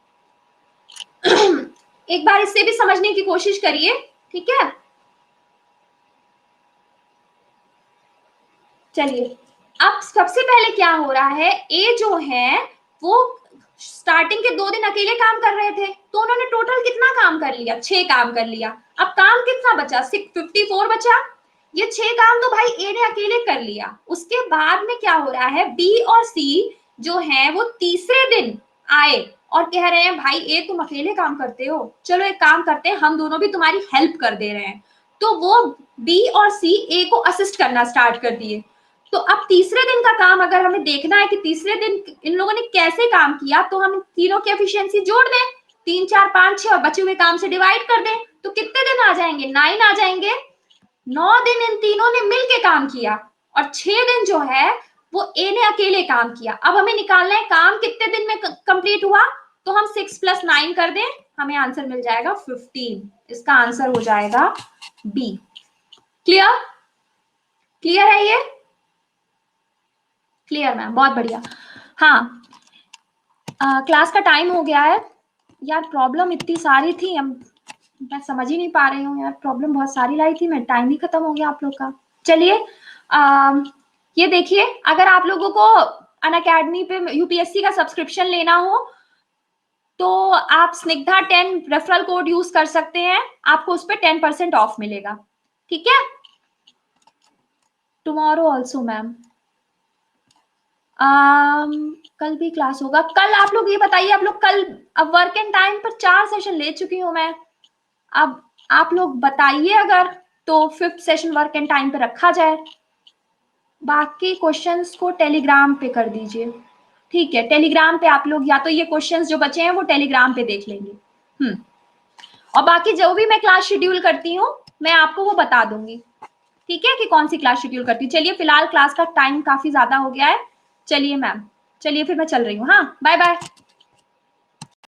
S1: एक बार इससे भी समझने की कोशिश करिए, ठीक है। चलिए अब सबसे पहले क्या हो रहा है, ए जो है वो स्टार्टिंग के 2 दिन अकेले काम कर रहे थे, तो उन्होंने टोटल कितना काम कर लिया, 6 काम कर लिया। अब काम कितना बचा, 54 बचा। ये 6 काम तो भाई ए ने अकेले कर लिया। उसके बाद में क्या हो रहा है, बी और सी जो है वो तीसरे दिन आए और कह रहे हैं भाई ए तुम अकेले काम करते हो, चलो एक काम करते हैं हम दोनों भी तुम्हारी हेल्प कर दे रहे हैं। तो वो बी और सी ए को असिस्ट करना स्टार्ट कर दिए। तो अब तीसरे दिन का काम अगर हमें देखना है कि तीसरे दिन इन लोगों ने कैसे काम किया, तो हम तीनों की एफिशिएंसी जोड़ दें, 3 4 5 6 और बचे हुए काम से डिवाइड कर दें, तो कितने दिन आ जाएंगे, 9 आ जाएंगे। 9 दिन इन तीनों ने मिलके काम किया और 6 दिन जो है वो ए ने अकेले काम किया। अब हमें निकालना है काम कितने दिन में कंप्लीट हुआ, तो हम 6 + 9 कर दें, हमें आंसर मिल जाएगा 15। इसका आंसर हो जाएगा बी। क्लियर, क्लियर है ये, क्लियर मैम, बहुत बढ़िया। हाँ क्लास का टाइम हो गया है यार, प्रॉब्लम इतनी सारी थी, हम मैं समझ ही नहीं पा रही हूँ यार, प्रॉब्लम बहुत सारी लाई थी मैं, टाइम ही खत्म हो गया आप लोग का। चलिए ये देखिए, अगर आप लोगों को अनअकैडमी पे यूपीएससी का सब्सक्रिप्शन लेना हो तो आप स्निग्धा 10 रेफरल कोड यूज कर सकते हैं, आपको उस पर 10% ऑफ मिलेगा, ठीक है। टुमारो ऑल्सो मैम, कल भी क्लास होगा। कल आप लोग ये बताइए, आप लोग कल, अब वर्क एंड टाइम पर 4 सेशन ले चुकी हूं मैं, अब आप लोग बताइए अगर तो 5th session work and time पे रखा जाए, बाकी क्वेश्चंस को टेलीग्राम पे कर दीजिए, ठीक है। टेलीग्राम पे आप लोग या तो ये क्वेश्चंस जो बचे हैं वो टेलीग्राम पे देख लेंगे, और बाकी जो भी मैं क्लास शेड्यूल करती हूँ मैं आपको वो बता दूंगी, ठीक है, कि कौन सी क्लास शेड्यूल करती हूँ। चलिए फिलहाल क्लास का टाइम काफी ज्यादा हो गया है, चलिए मैम, चलिए फिर मैं चल रही हूँ, हाँ बाय बाय।